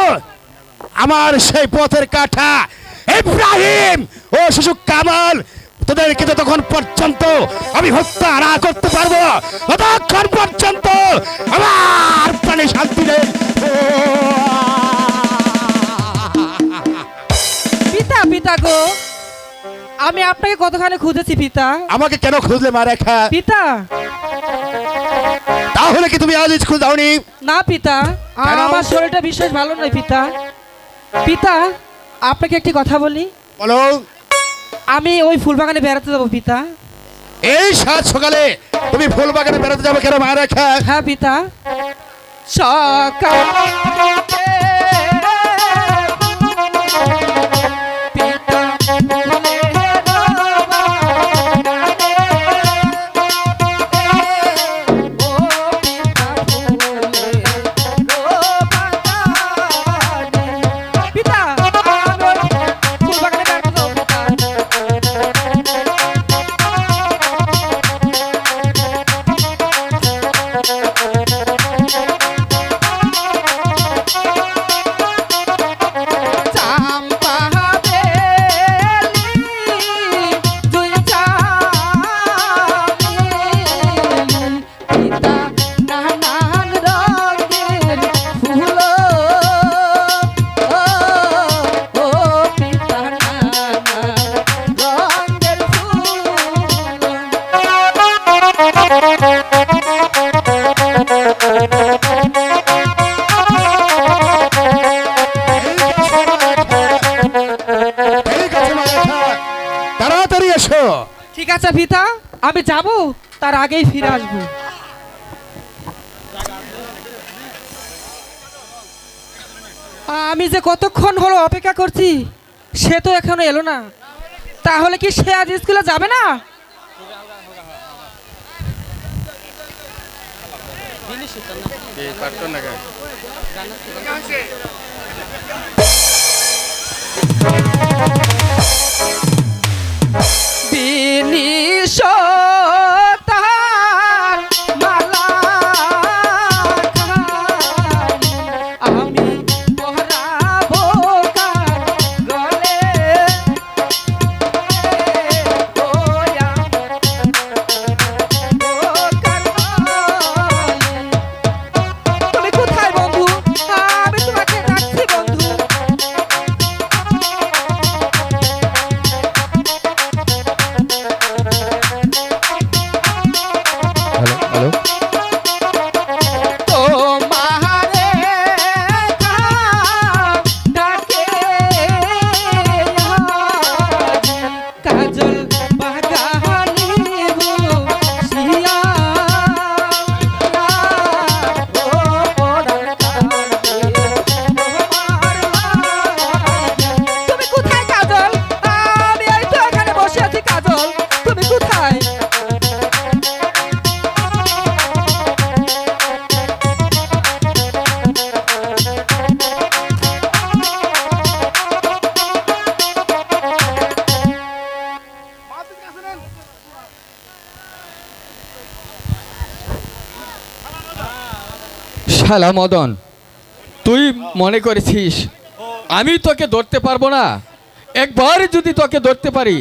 আমার সেই পথের কাঠা ইব্রাহিম ও শিশু কামাল তোদেরকে ততক্ষণ পর্যন্ত আমি হত্যা না করতে পারবো, ততক্ষণ পর্যন্ত আমার প্রাণে শান্তি নেই। পিতা পিতা গো, আমি আপনাকে কতখানি খুঁজেছি পিতা। আমাকে কেন খুঁজলে মা রেখা? পিতা তাহলে কি তুমি আজ স্কুল যাওনি? না পিতা, কেন? আমার শরীরটা বিশেষ ভালো নয় পিতা। পিতা আপনাকে একটি কথা বলি। বলো। আমি ওই ফুল বাগানে বেড়াতে যাবো পিতা। এই সাত সকালে তুমি ফুল বাগানে বেড়াতে যাবে কেন মা রেখা? হ্যাঁ পিতা। নানান রঙের ফুল ও পিতা নানান রঙের ঠিক আছে মায়েরা, তাড়াতাড়ি এসো। ঠিক আছে পিতা, আমি যাব, তার আগেই ফিরে আসবো। আমি যে কতক্ষণ হলো অপেক্ষা করছি, সে তো এখনো এলো না। তাহলে কি সে আজ স্কুলে যাবে না? বিনিশতার মালা খানি আমি পহরাবো কার গলে ও কার গলে। তুমি কোথায় বন্ধু? আমি তোমাকে ডাকছি বন্ধু। হ্যালো হ্যালো তোমারে ডাকে কাজল বাগানি বসিয়া তুমি কোথায় কাজল? আমি এই তো এখানে বসে আছি কাজল, তুমি কোথায়? শালা মদন, তুই মনে করেছিস আমি তোকে ধরতে পারবো না? একবার যদি তোকে ধরতে পারি,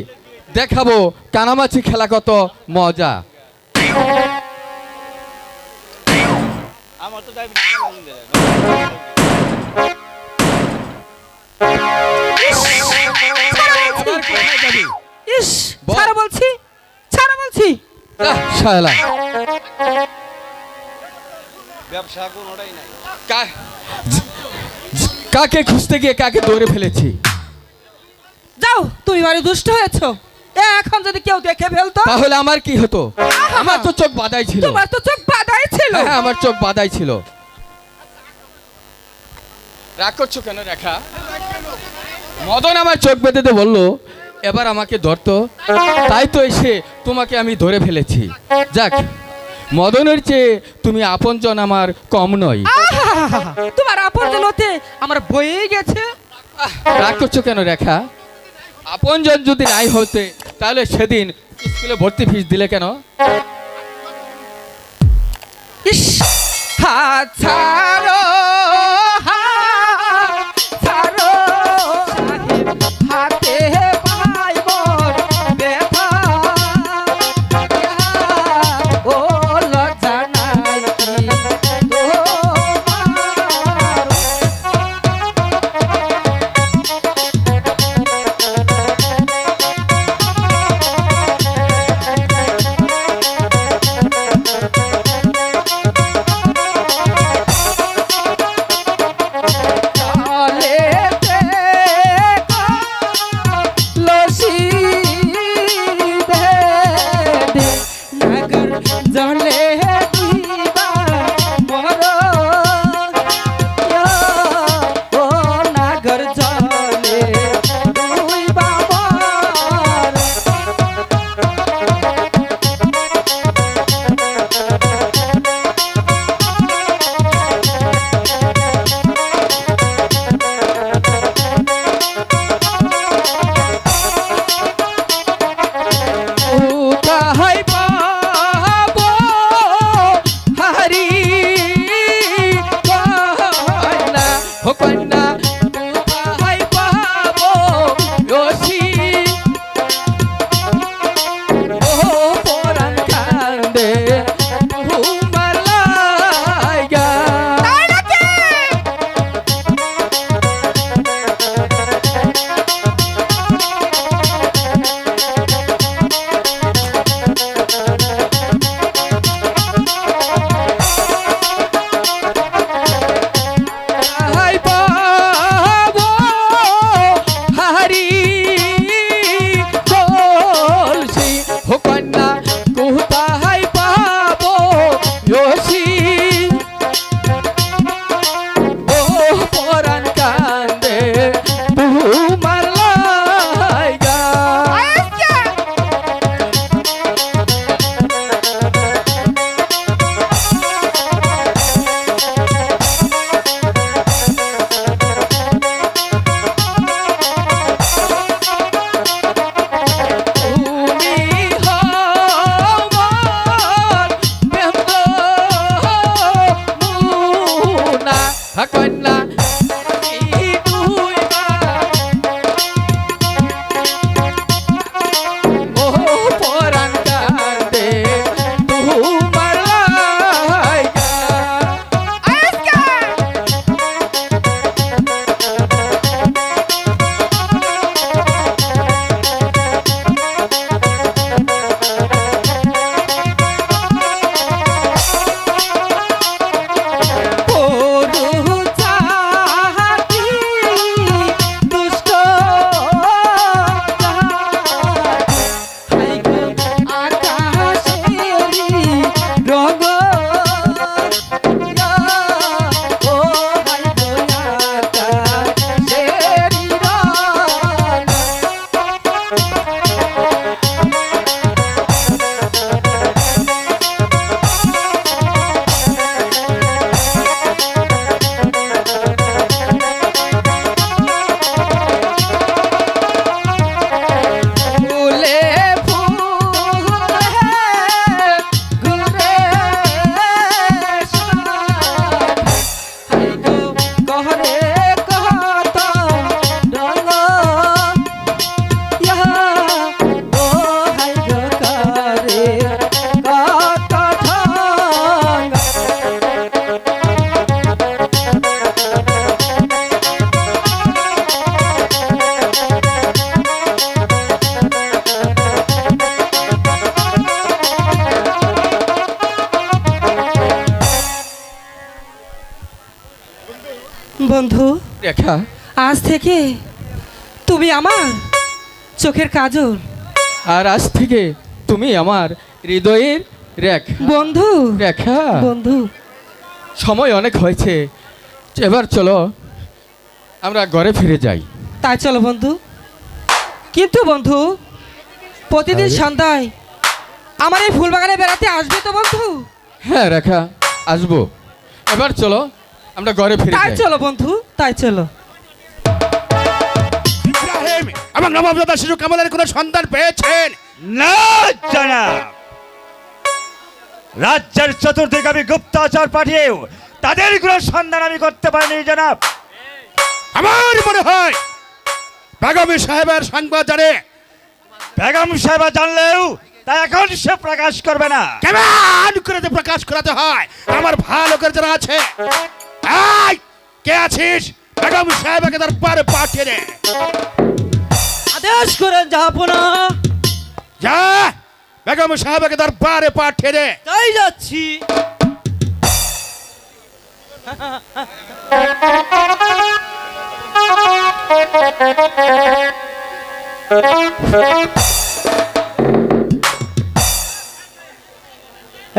দেখাবো কানামাছি খেলা কত মজা। কোথায় যাবি? ইস, বল। ছাড়ো বলছি, ছাড়ো বলছি। শালা কাকে খুঁজতে গিয়ে কাকে ধরে ফেলেছি। যাও, তুমি বাড়ি দুষ্ট হয়েছো। এখন যদি কেউ দেখে ফেলতো, তাহলে আমার কি হতো? আমার তো চোখ বাঁধাই ছিল। তোমার তো চোখ বাঁধাই ছিল। হ্যাঁ, আমার চোখ বাঁধাই ছিল। রাগ করছো কেন রেখা? মদন আমার চোখ বেঁধে দিয়ে বললো এবার আমাকে ধরতো, তাই তো এসে তোমাকে আমি ধরে ফেলেছি। যাক, মদনের চেয়ে তুমি আপনজন আমার কম নয়। আহাহাহা, তোমার আপনজন হতে আমার বয়ে গেছে। রাগ করছো কেন রেখা? আপনজন যদি নাই হতে তাহলে সেদিন স্কুলে ভর্তি ফিস দিলে কেন? ইস, হাত ছাড়ো, হাত ছাড়ো, সাহেব, হাতে পাই মোর ব্যথা। ও লজ্জা নাই কি তোমার? বসি ও পরাণ কান্দে তোমার লাইগা তুমি হবার প্রেম মুনা কন্যা ও পরাণ কান্দে তোমার লাইগা পরু চাহাতি দুষ্ট হাই গো আকাশেরি রঙ ও হাই গো আকাশেরি রঙ ফুলে ফুলে ঘুরে হাই গো গহরে কত রঙ ইয়া ও হাই গো করে কত ঢং বন্ধু রেখা আজ থেকে তুমি আমার চোখের কাজল। আর আজ থেকে তুমি আমার হৃদয়ের রেখা বন্ধু রেখা বন্ধু সময় অনেক হয়েছে এবার চলো আমরা ঘরে ফিরে যাই তাই চলো বন্ধু। কিন্তু বন্ধু প্রতিদিন সন্ধ্যায় আমার এই ফুলবাগানে বেড়াতে আসবে তো বন্ধু? হ্যাঁ রেখা আসবো এবার চলো আমরা ঘরে ফিরে তাই যাই চলো বন্ধু, তাই চলো। ইব্রাহিম এবং নবজাতক শিশু কামালের কোনো সন্ধান পেয়েছেন? না জনাব, রাজ্যের চতুর্দিকে আমি গুপ্তচর পাঠিয়েও তাদের কোনো সন্ধান আমি করতে পারিনি জনাব। আমার মনে হয় বেগম সাহেবের সংবাদ জানে। বেগম সাহেবা জানলেও তা এখন সে প্রকাশ করবে না। কেমন করে যে প্রকাশ করাতে হয় আমার ভালো করে জানা আছে। এই, কে আছিস? বেগম সাহেবকে দরবারে পাঠিয়ে দে। আদেশ করেন জাহাপনা। যা, বেগম সাহেবকে দরবারে পাঠিয়ে দে। তাই যাচ্ছি।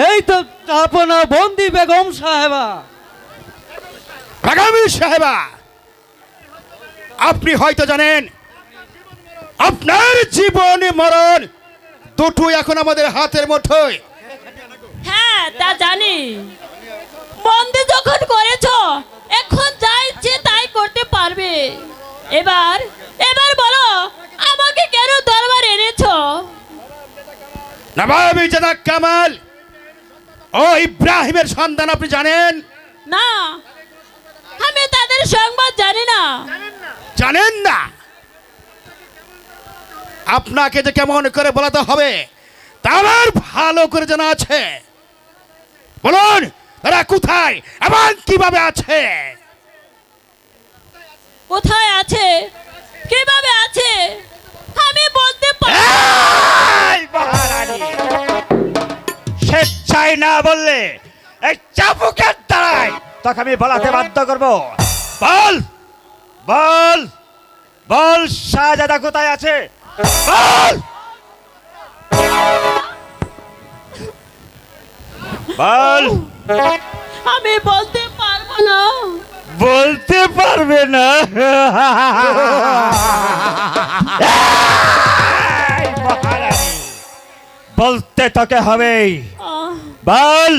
এই তো জাহাপনা বন্দি বেগম সাহেবা। বেগম সাহেবা, আপনি হয়তো জানেন আপনার জীবন মরণ দুটো এখন আমাদের হাতের মুঠোয়। হ্যাঁ তা জানি। বন্দি যখন করেছো এখন যা ইচ্ছে তাই করতে পারবে। এবার এবার বলো আমাকে কেন দরবার এনেছো? নবাবী জনাব কামাল ও ইব্রাহিমের সন্ধান আপনি জানেন? না, আমি তাদের সংবাদ জানি না। জানেন না? আপনাকে যে কেমন করে বলাতে হবে তা আমার ভালো করে জানা আছে। বলুন তারা কোথায় এবং কিভাবে আছে? কোথায় আছে কিভাবে আছে আমি বলতে পারি। এই মহারানী, স্বেচ্ছায় না বললে এই চাবুকের দ্বারাই তোকে আমি বলাতে বাধ্য করব। বল বল বল, শাহজাদা কোথায় আছে? বল। বল। আমি বলতে পারবো না। বলতে পারবে না? এই মহারানী, বলতে তোকে হবে। বল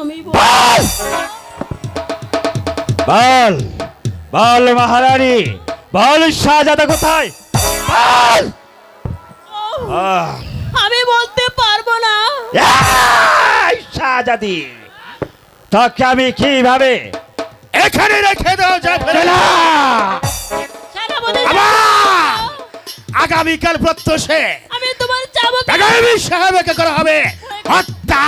আমি বল বল বল মহারানী, বল শাহজাদা কোথায়? বল। আমি বলতে পারবো না। এই শাহজাদি, তোকে আমি কিভাবে এখানে রেখে দাও জাফর। সেনাপতি আবার আগামীকাল প্রত্যুষে আমি তোমার যাবত বেগম সাহেবকে করা হবে হত্যা।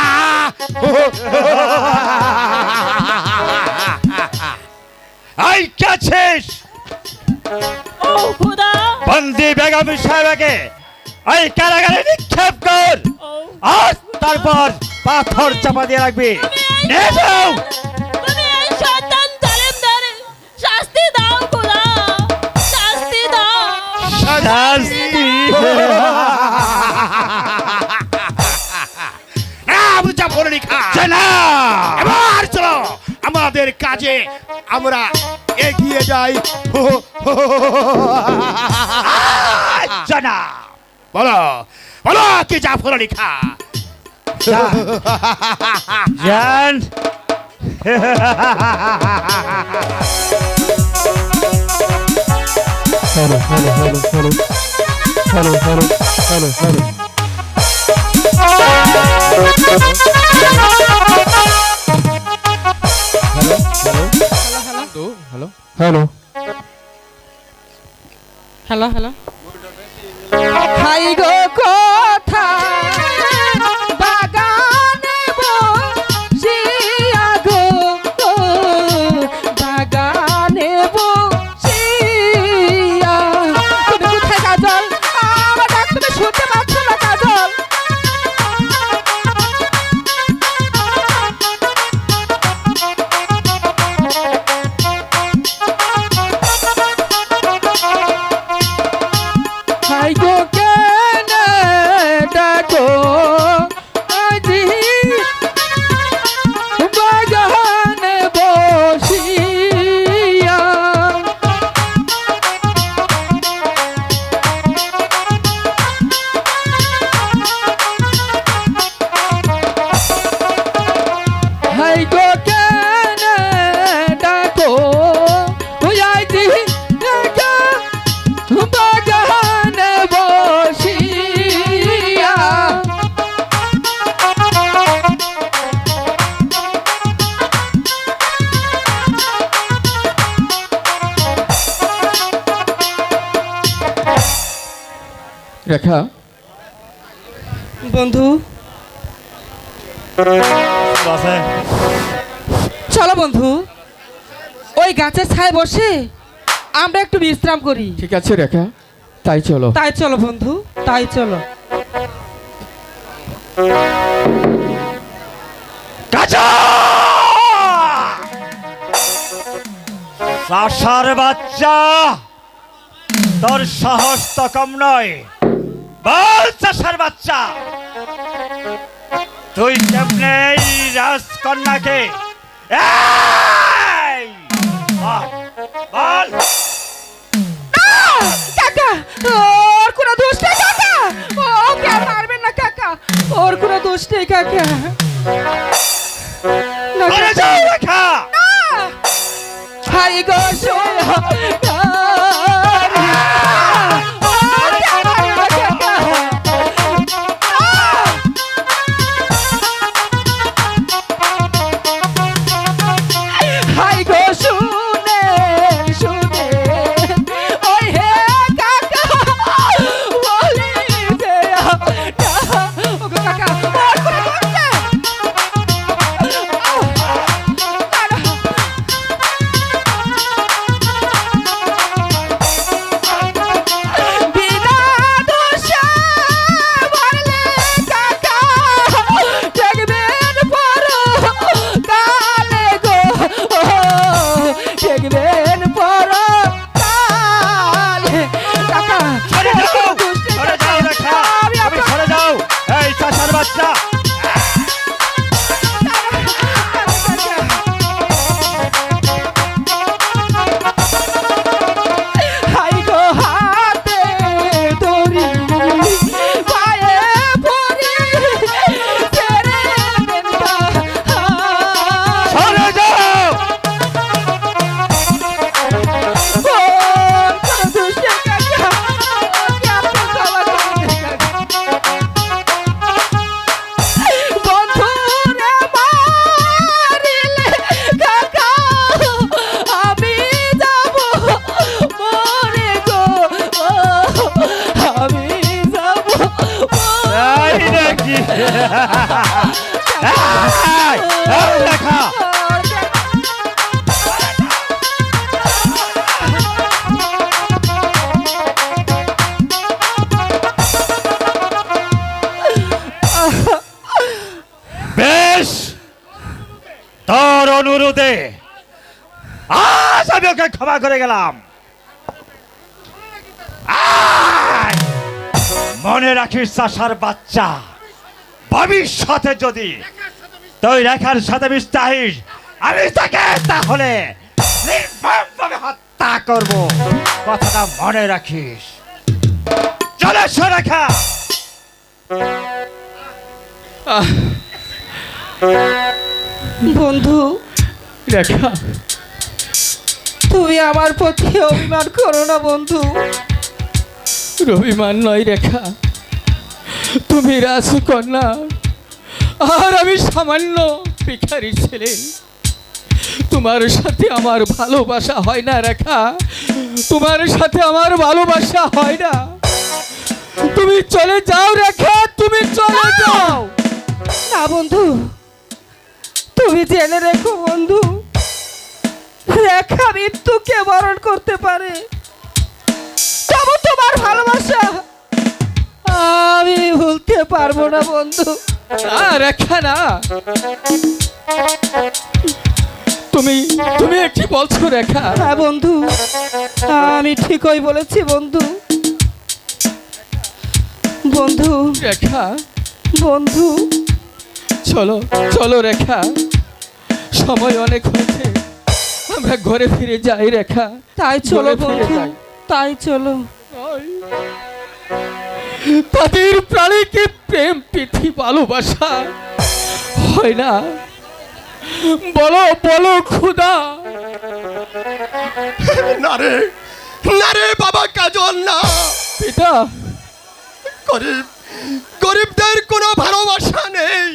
এই কে আছিস? ও খোদা। বন্দি বেগম সাহেবকে এই কারাগারে নিক্ষেপ কর, ও আর তারপর পাথর চাপা দিয়ে রাখবি। নিয়ে যাও। তুমি এই শয়তান জালেমদের শাস্তি দাও খোদা, শাস্তি দাও। শাস্তি। আবু জাফর আলী খান, জনাব, এবার চলো আমাদের কাজে আমরা এগিয়ে যাই। জনাব। বলো বলো কি জাফর আলী খান? জান। Hello hello hello. হাই গো কথা বাগানে বসিয়া গো, বাগানে বসিয়া। তুমি কোথায় কাজল? আমার ডাক তুমি শুনতে পাচ্ছ না কাজল? হাই গো কেনে ডাকো আজি বাগানে বসিয়া। হাই গো কেনে ডাকো আজি বাগানে বসিয়া। রেখা, বন্ধু চলো বন্ধু, ওই গাছের ছায় বসে আমরা একটু বিশ্রাম করি। ঠিক আছে রেখা, তাই চলো। তাই চলো বন্ধু, তাই চলো। চাষার বাচ্চা, তোর সাহস তো কম নয়। বল চাষার বাচ্চা, তুই কেমনে এই রাজকন্যাকে এই বল। কাকা, ওর কোনো দোষ নেই কাকা, ওকে আর মারবেন না কাকা, ওর কোনো দোষ নেই কাকা। না, ঘরে যাও রেখা। হাই গো সোয়া হাই গো শুনে শুনে ওই হে কাকা বলি দে ওগো কাকা ওর করে করতে। এই রেখা বেশ, তোর অনুরোধে আজ আমি ওকে ক্ষমা করে গেলাম। আয়! মনে রাখিস চাষার বাচ্চা, ভবিষ্যতে যদি তুই রেখার সাথে মিশতে আহিস, আমি তাকে তাহলে নির্মমভাবে হত্যা করব, কথাটা মনে রাখিস। চলে এসো রেখা। বন্ধু, রেখা, তুমি আমার প্রতি অভিমান করো না বন্ধু। রবিমান নয় রেখা, তুমি রাজকন্যা আর আমি সামান্য ভিখারির ছেলে। তোমার সাথে আমার ভালোবাসা হয় না রেখা, তোমার সাথে আমার ভালোবাসা হয় না। তুমি চলে যাও রেখা, তুমি চলে যাও। না বন্ধু, তুমি জেনে রেখো বন্ধু, রেখা মৃত্যুকে বরণ করতে পারে, তবু তোমার ভালোবাসা আমি ভুলতে পারবো না বন্ধু। না রেখা না, তুমি তুমি কি বলছো রেখা? হ্যাঁ বন্ধু, আমি ঠিকই বলেছি বন্ধু। বন্ধু, রেখা, বন্ধু, চলো চলো রেখা, সময় অনেক হয়েছে, আমরা ঘরে ফিরে যাই রেখা। তাই চলো ঘরে ফিরে বন্ধু, যাই। তাই চলো। তাদের প্রাণীকে প্রেম প্রীতি ভালোবাসা হয় না? বলো বলো খুদা। না রে, না রে বাবা কাজল, না। পিতা, গরিব গরিবদের কোনো ভালোবাসা নেই।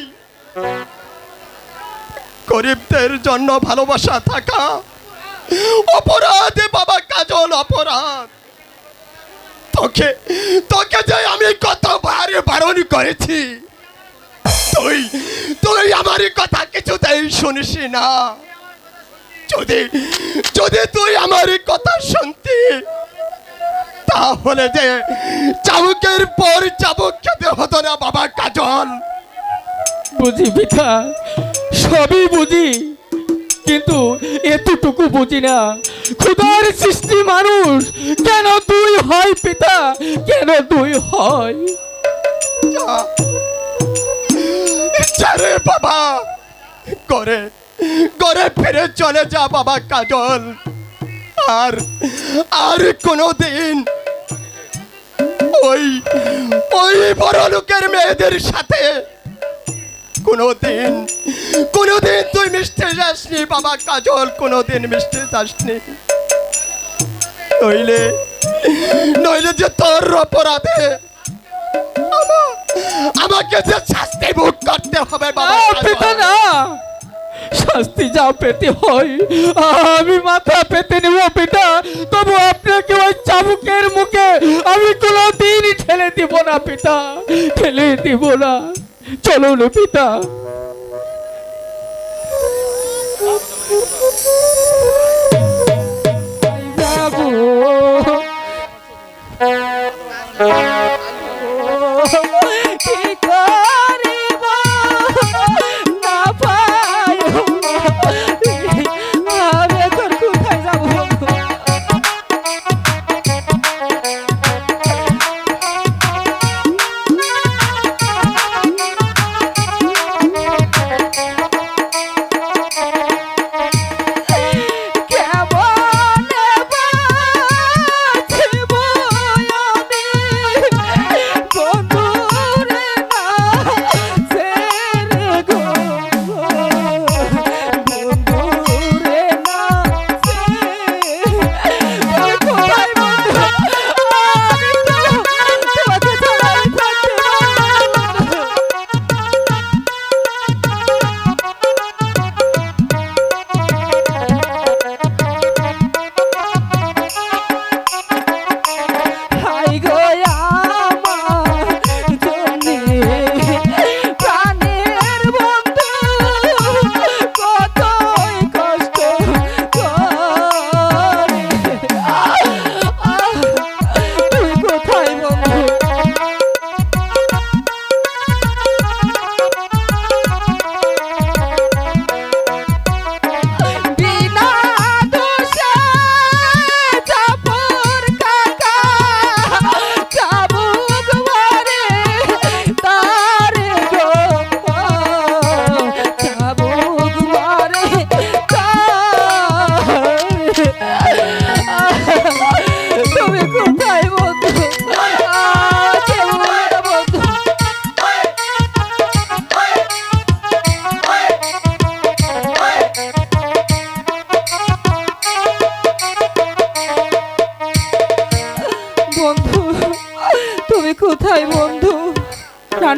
গরিবদের জন্য ভালোবাসা থাকা অপরাধ বাবা কাজল, অপরাধ। তোকে তোকে যে আমি কতবার বারণ করেছি, তুই তুই আমার কথা কিছুতেই শুনিস না। যদি যদি তুই আমার কথা শুনতি, তাহলে যে চাবুকের পর চাবুক খেতে হতো না বাবা কাজল। বুঝি পিতা, সবই বুঝি, কিন্তু এতটুকু বুঝি না খুদার সৃষ্টি মানুষ কেন দুই হয় পিতা, কেন দুই হয়? রে বাবা, করে করে ফিরে চলে যা বাবা কাজল। আর আর কোনোদিন ওই ওই বড় লোকের মেয়েদের সাথে কোনোদিন কোনোদিন তুই মিশতে যাসনি বাবা কাজল, কোনোদিন মিশতে যাসনি। নইলে নইলে যে তোর অপরাধে আমাকে যে শাস্তি ভোগ করতে হবে বাবা পিতা কাজল। না, শাস্তি যা পেতে হয় আমি মাথা পেতে নেব পিতা, তবু আপনাকে ওই চাবুকের মুখে আমি কোনোদিন ঠেলে দিব না পিতা, ঠেলে দিব না। চলুন পিতা। যাবো কি করিব না পাইব, আমি এখন কোথায় যাবো বন্ধু?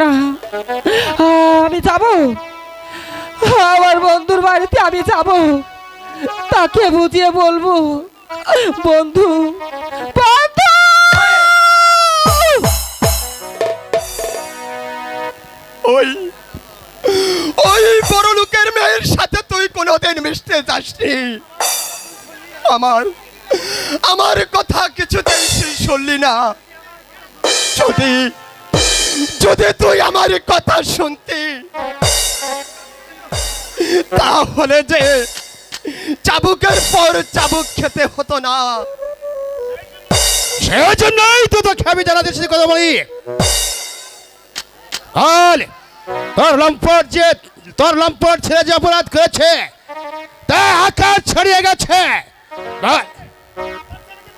না, আমি যাব, আমার বন্ধুর বাড়িতে আমি যাব, তাকে বুঝিয়ে বলবো, বন্ধু বন্ধু। ওই ওই বড় লোকের মেয়ের সাথে তুই কোনোদিন মিশতে যাসনি। আমার কথা কিছুতেই শুনলি না। যদি তুই আমার কথা শুনতি, তাহলে যে চাবুকের পর চাবুক খেতে হতো না। সেজন্যই তো তোকে আমি জানাতে কথা বলি। তোর লম্পট ছেলে যে অপরাধ করেছে তা আকাশ ছড়িয়ে গেছে।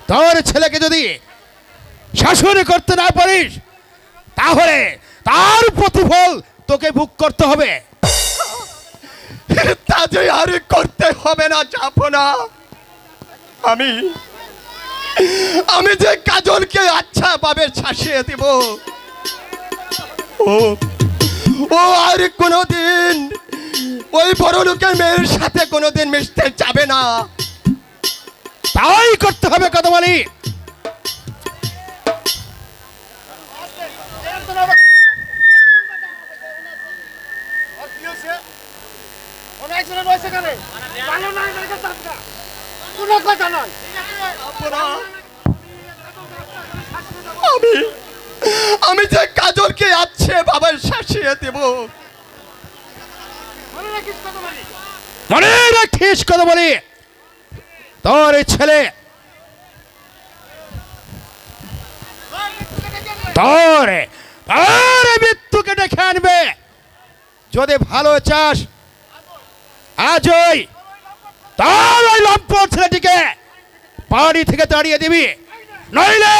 তোর ছেলেকে যদি শাসন করতে না পারিস, তাহলে তার প্রতিফল তোকে ভোগ করতে হবে। তা যে আর করতে হবে না, যাবো না। আমি যে কাজলকে আচ্ছা ভাবে শাসিয়ে দিব, ও আর কোনোদিন ওই বড় লোকের মেয়ের সাথে কোনোদিন মিশতে যাবে না। তাই করতে হবে কথা বলি। আমি যে কাজলকে আছে বাবা শাসিয়ে দেব। মনে রাখিস কথা বলি, তোর ছেলে তোর মৃত্যুকে ডেকে আনবে। যদি ভালো চাস, আজই তার ওই লম্পট ছেলেটিকে বাড়ি থেকে তাড়িয়ে দিবি, নইলে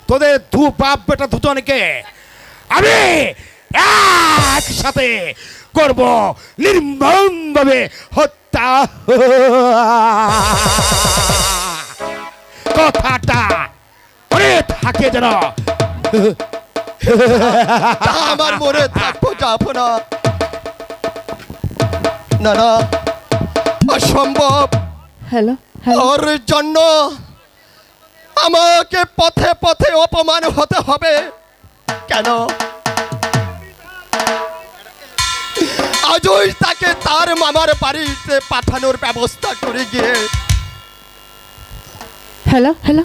তোদের দু বাপ বেটা দুজনকে আমি একসাথে করব নির্মমভাবে হত্যা। কথাটা মনে থাকে যেন। আমার মনে থাকবো, যাবো না। না না, অসম্ভব। হ্যালো ওর জন্য আমাকে পথে পথে অপমান হতে হবে কেন? আজই তাকে তার মামার বাড়িতে পাঠানোর ব্যবস্থা করে গিয়ে। হ্যালো হ্যালো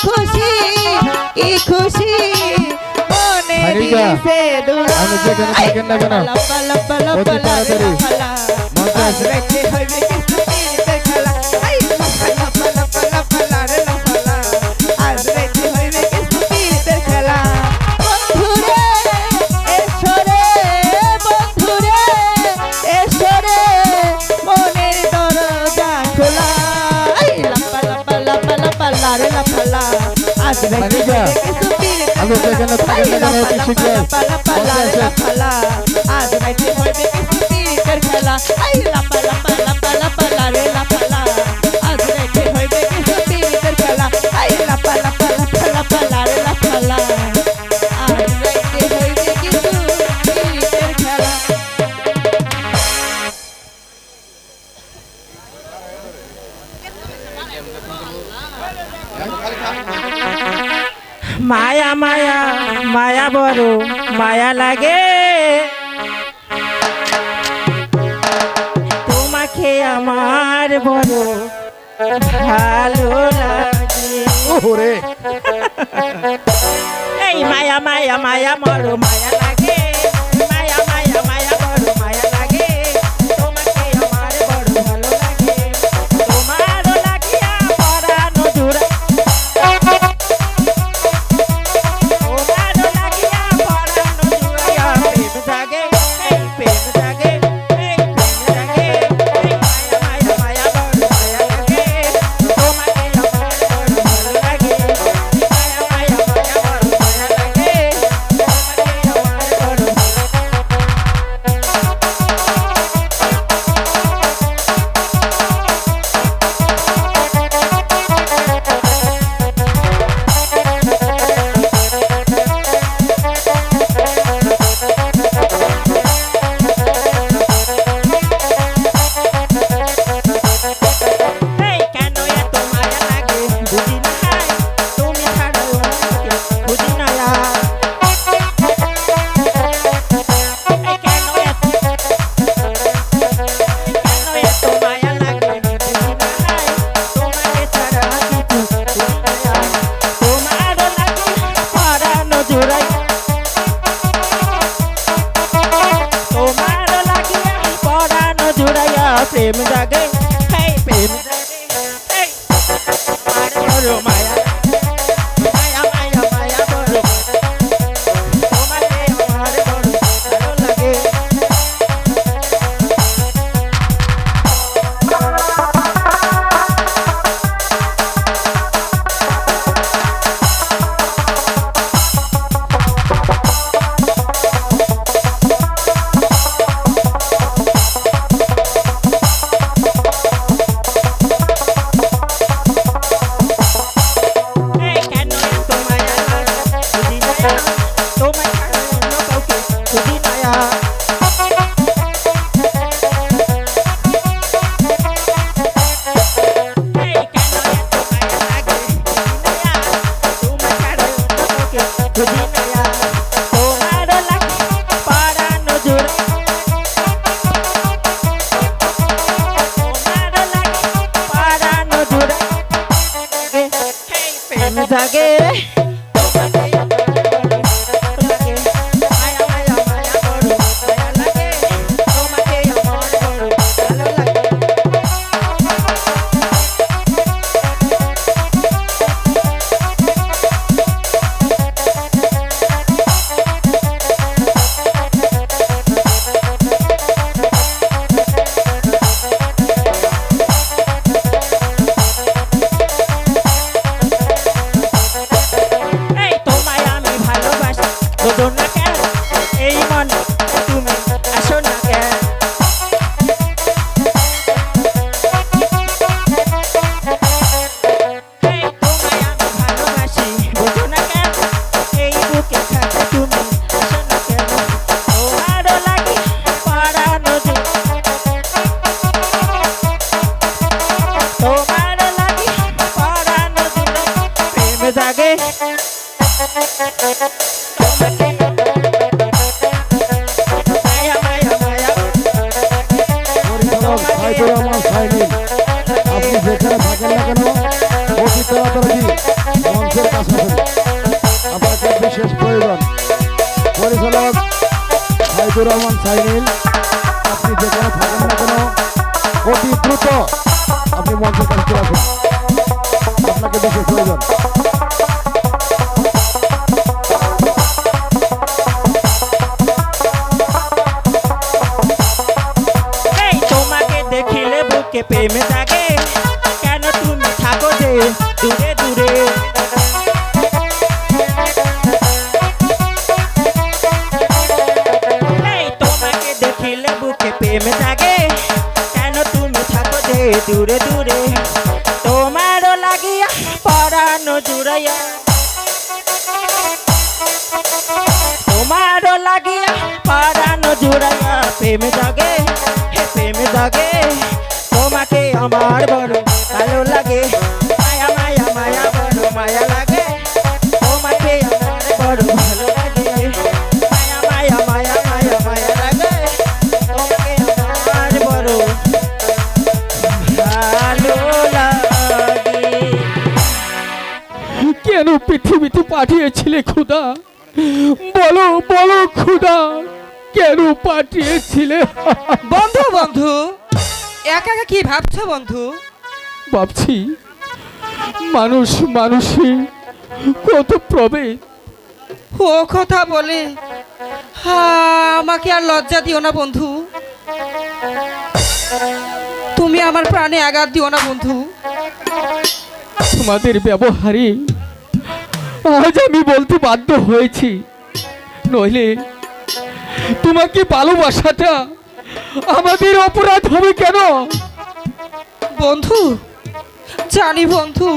খুশি কি খুশি মনে হারিকা, দিছে দুলা আমি যেখানে থাকেন না কেন, পালা পালা অতি পালা তাড়াতাড়ি পালা মঞ্চে আসুন। রাইতে হইবে কিছু তীরের খেলা আই পালা পালা পালা পালা রে পালা আজ রাইতে হইবে কিছু তীরের খেলা বন্ধুরে এসরে বন্ধুরে এসরে মনের দরজা খোলা আই লাপা লাপা লাপা লাপা লারে লাপা আজ রাইতে হারিকা, হইবে কিছু তীরের আমি যেখানে থাকেন না কেন, অতি শীঘ্র মঞ্চে আসুন। আজ রাইতে হইবে কিছু তীরের খেলা আই লাপা লাপা লাপা লাপা লারে লাপা আজ রাইতে হইবে কিছু তীরের খেলা আই লাপা লাপা লাপা লাপা লারে লাপা আজ রাইতে হইবে কিছু তীরের খেলা মায়া মায়া মায়া বড় মায়া লাগে তোমাকে আমার বড় ভালো লাগে ওরে এই মায়া মায়া মায়া বড় মায়া লাগে মায়া মায়া মায়া বড় মায়া লাগে তোমাকে আমার বড় ভালো লাগে তোমার লাগিয়া পরানো জুড়া প্রেম জাগে হেই প্রেম জাগে হেই আর বড় মায়া মায়া মায়া মায়া বড় তোমাকে আমার বড় ভালো লাগে জাগে আপনি যেখানে থাকেন না কেন অতি তাড়াতাড়ি মঞ্চে আব্দুর রহমান সাইনিল, আপনি যেখানে থাকেন না কেন অতি দ্রুত আপনি মঞ্চের কাছে চলে আসুন, আপনাকে বিশেষ প্রয়োজন। এই তোমাকে দেখিলে বুকে প্রেম জাগে, কেন তুমি থাকো যে দূরে দূরে। এই তোমাকে দেখিলে বুকে প্রেম জাগে, কেন তুমি থাকো যে দূরে দূরে। তোমারও লাগিয়া পরানো জুড়াইয়া, তোমারও লাগিয়া পরানো জুড়াইয়া প্রেম জাগে, হে প্রেম জাগে। তোমাকে আমার বড় ভালো লাগে, মায়া মায়া মায়া বড় মায়া লাগে। তোমাকে আমার বড় ভালো লাগে, মায়া মায়া মায়া মায়া মায়া লাগে। তোমাকে আমার বড় ভালো লাগে। কেন পৃথিবীতে পাঠিয়েছিলে খোদা? বলো বলো খোদা, কেন পাঠিয়েছিলে? বন্ধু বন্ধু একা একা কি ভাবছো বন্ধু? ভাবছি মানুষ মানুষই কত প্রভেদ। ও কথা বলে আমাকে আর লজ্জা দিও না বন্ধু, তুমি আমার প্রাণে আঘাত দিও না বন্ধু। তোমাদের ব্যবহারে আজ আমি বলতে বাধ্য হয়েছি, নইলে তোমাকে ভালোবাসাটা আমাদের অপরাধ হবে কেন? বন্ধু জানি বন্ধু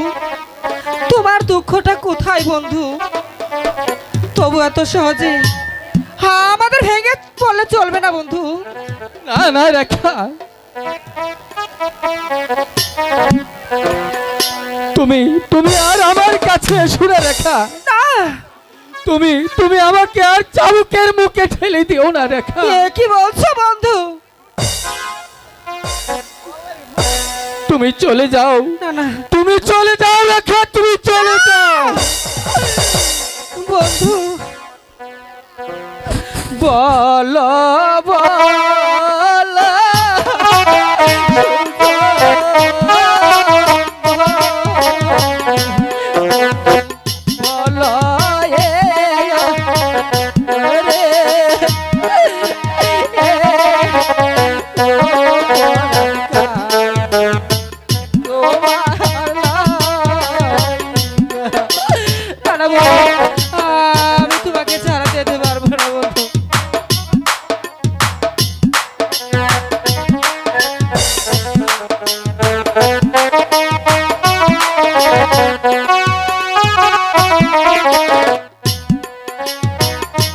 তোমার দুঃখটা কোথায় বন্ধু, তবু এত সহজে আমাদের ভেঙে পড়লে চলবে না বন্ধু। না না রেখা, তুমি তুমি আর আমার কাছে এসো না রেখা। না তুমি তুমি আমাকে আর চাবুকের মুখে ঠেলে দিও না রেখা। এ কি বলছো বন্ধু? তুমি চলে যাও, না না তুমি চলে যাও রেখা, তুমি চলে যাও। বন্ধু বলো বলো বলো আমি তোমাকে ছাড়া যেতে পারবো না বন্ধু।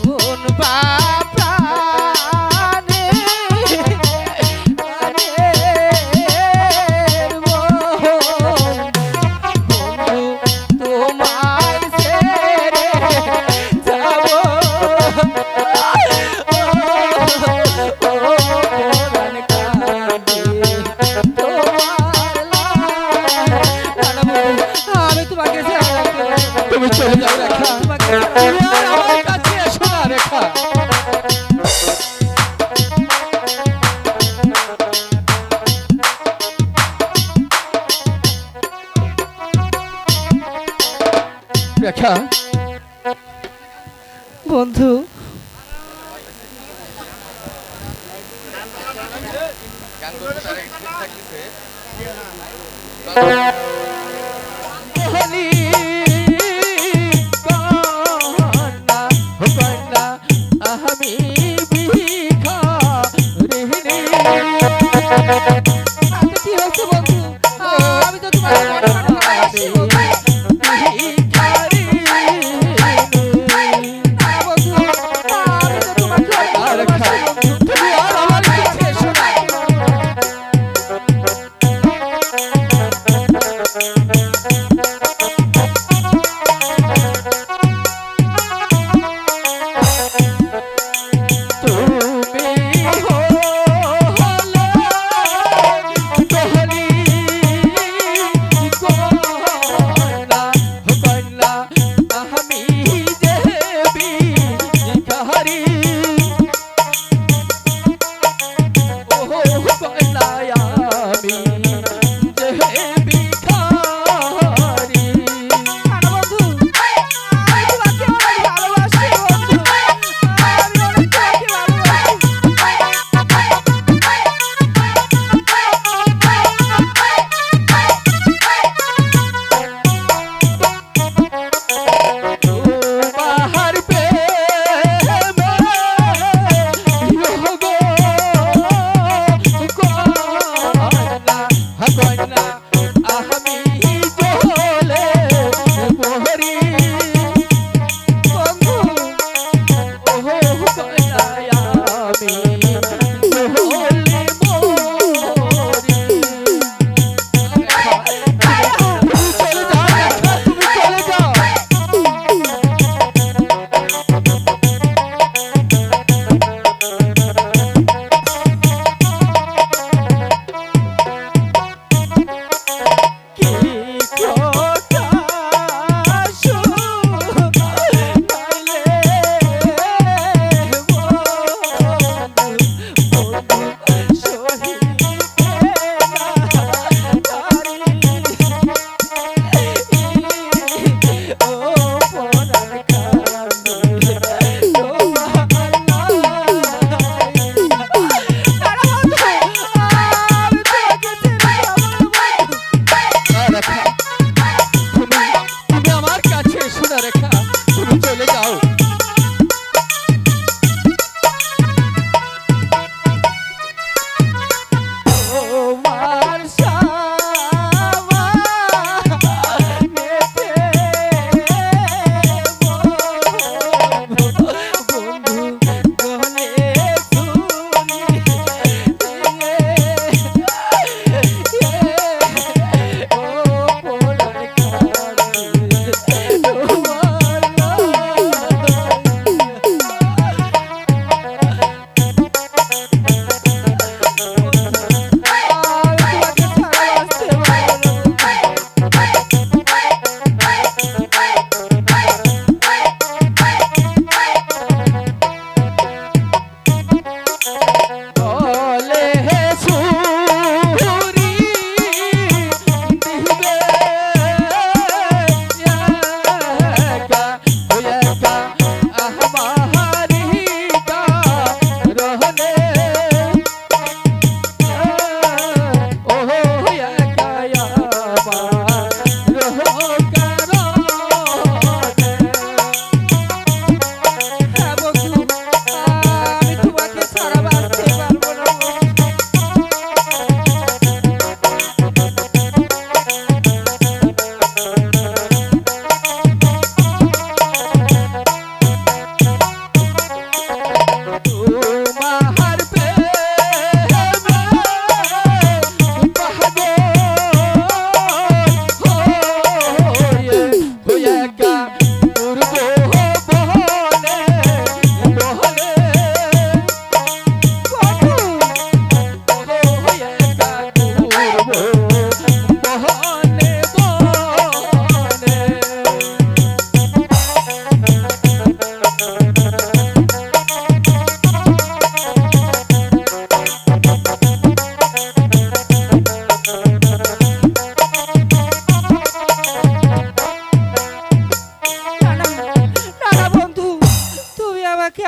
কোন প্রাণে তোমার ছেড়ে যাব আমি তোমাকে তুমি চলে যাও রেখা, তোমাকে তুমি আর আমার কাছে এসো না রেখা। রেখা বন্ধু আমি বিঘা আচ্ছা, কি হয়েছে বন্ধু? আমি তো তোমাকে ভালোবাসি বন্ধু। না বন্ধু, আমি তো তোমাকে অনেক ভালোবাসি বন্ধু। তুমি আর আমার কাছে এসো না।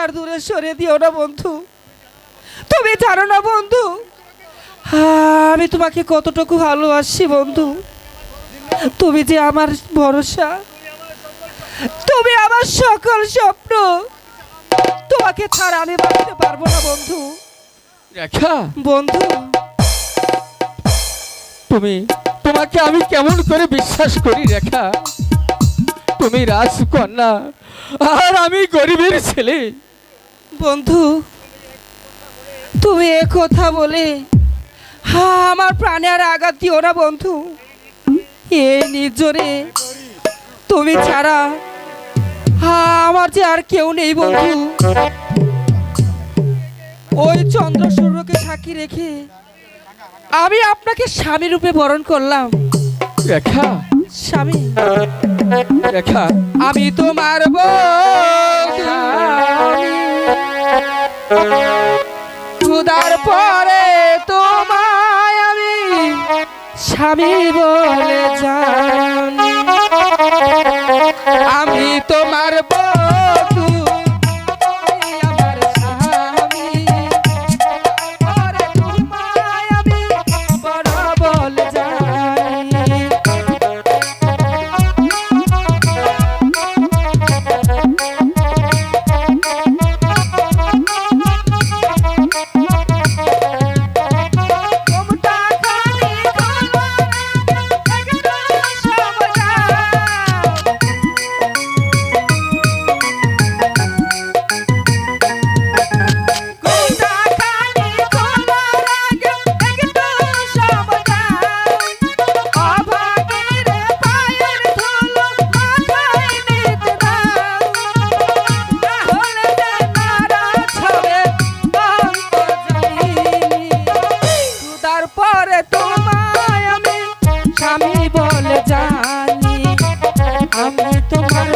আর দূরে সরে দিও না বন্ধু। তুমি জানো না বন্ধু, আমি তোমাকে কতটুকু ভালোবাসি বন্ধু। তুমি যে আমার ভরসা, তুমি আমার সকল স্বপ্ন। তোমাকে ছাড়া আমি বাঁচতে পারবো না বন্ধু। রেখা বন্ধু, তোমাকে আমি কেমন করে বিশ্বাস করি রেখা? তুমি রাজকন্যা আর আমি গরিবের ছেলে। বন্ধু, তুমি এ কথা বলে আমার প্রাণে আর আঘাত দিও না বন্ধু। এ নির্জনে তুমি ছাড়া আমার যে আর কেউ নেই বন্ধু। ওই চন্দ্র সূর্যকে সাক্ষী রেখে আমি আপনাকে স্বামী রূপে বরণ করলাম। রেখা স্বামী, রেখা আমি তোমার খুদার পরে তোমায় আমি স্বামী বলে জানি। আমি তোমার বধূ, তুমি আমার স্বামী। পরে তোমায় আমি বড় বলে জানি। পরে তোমায় আমি স্বামী বলে জানি। আমি তোমার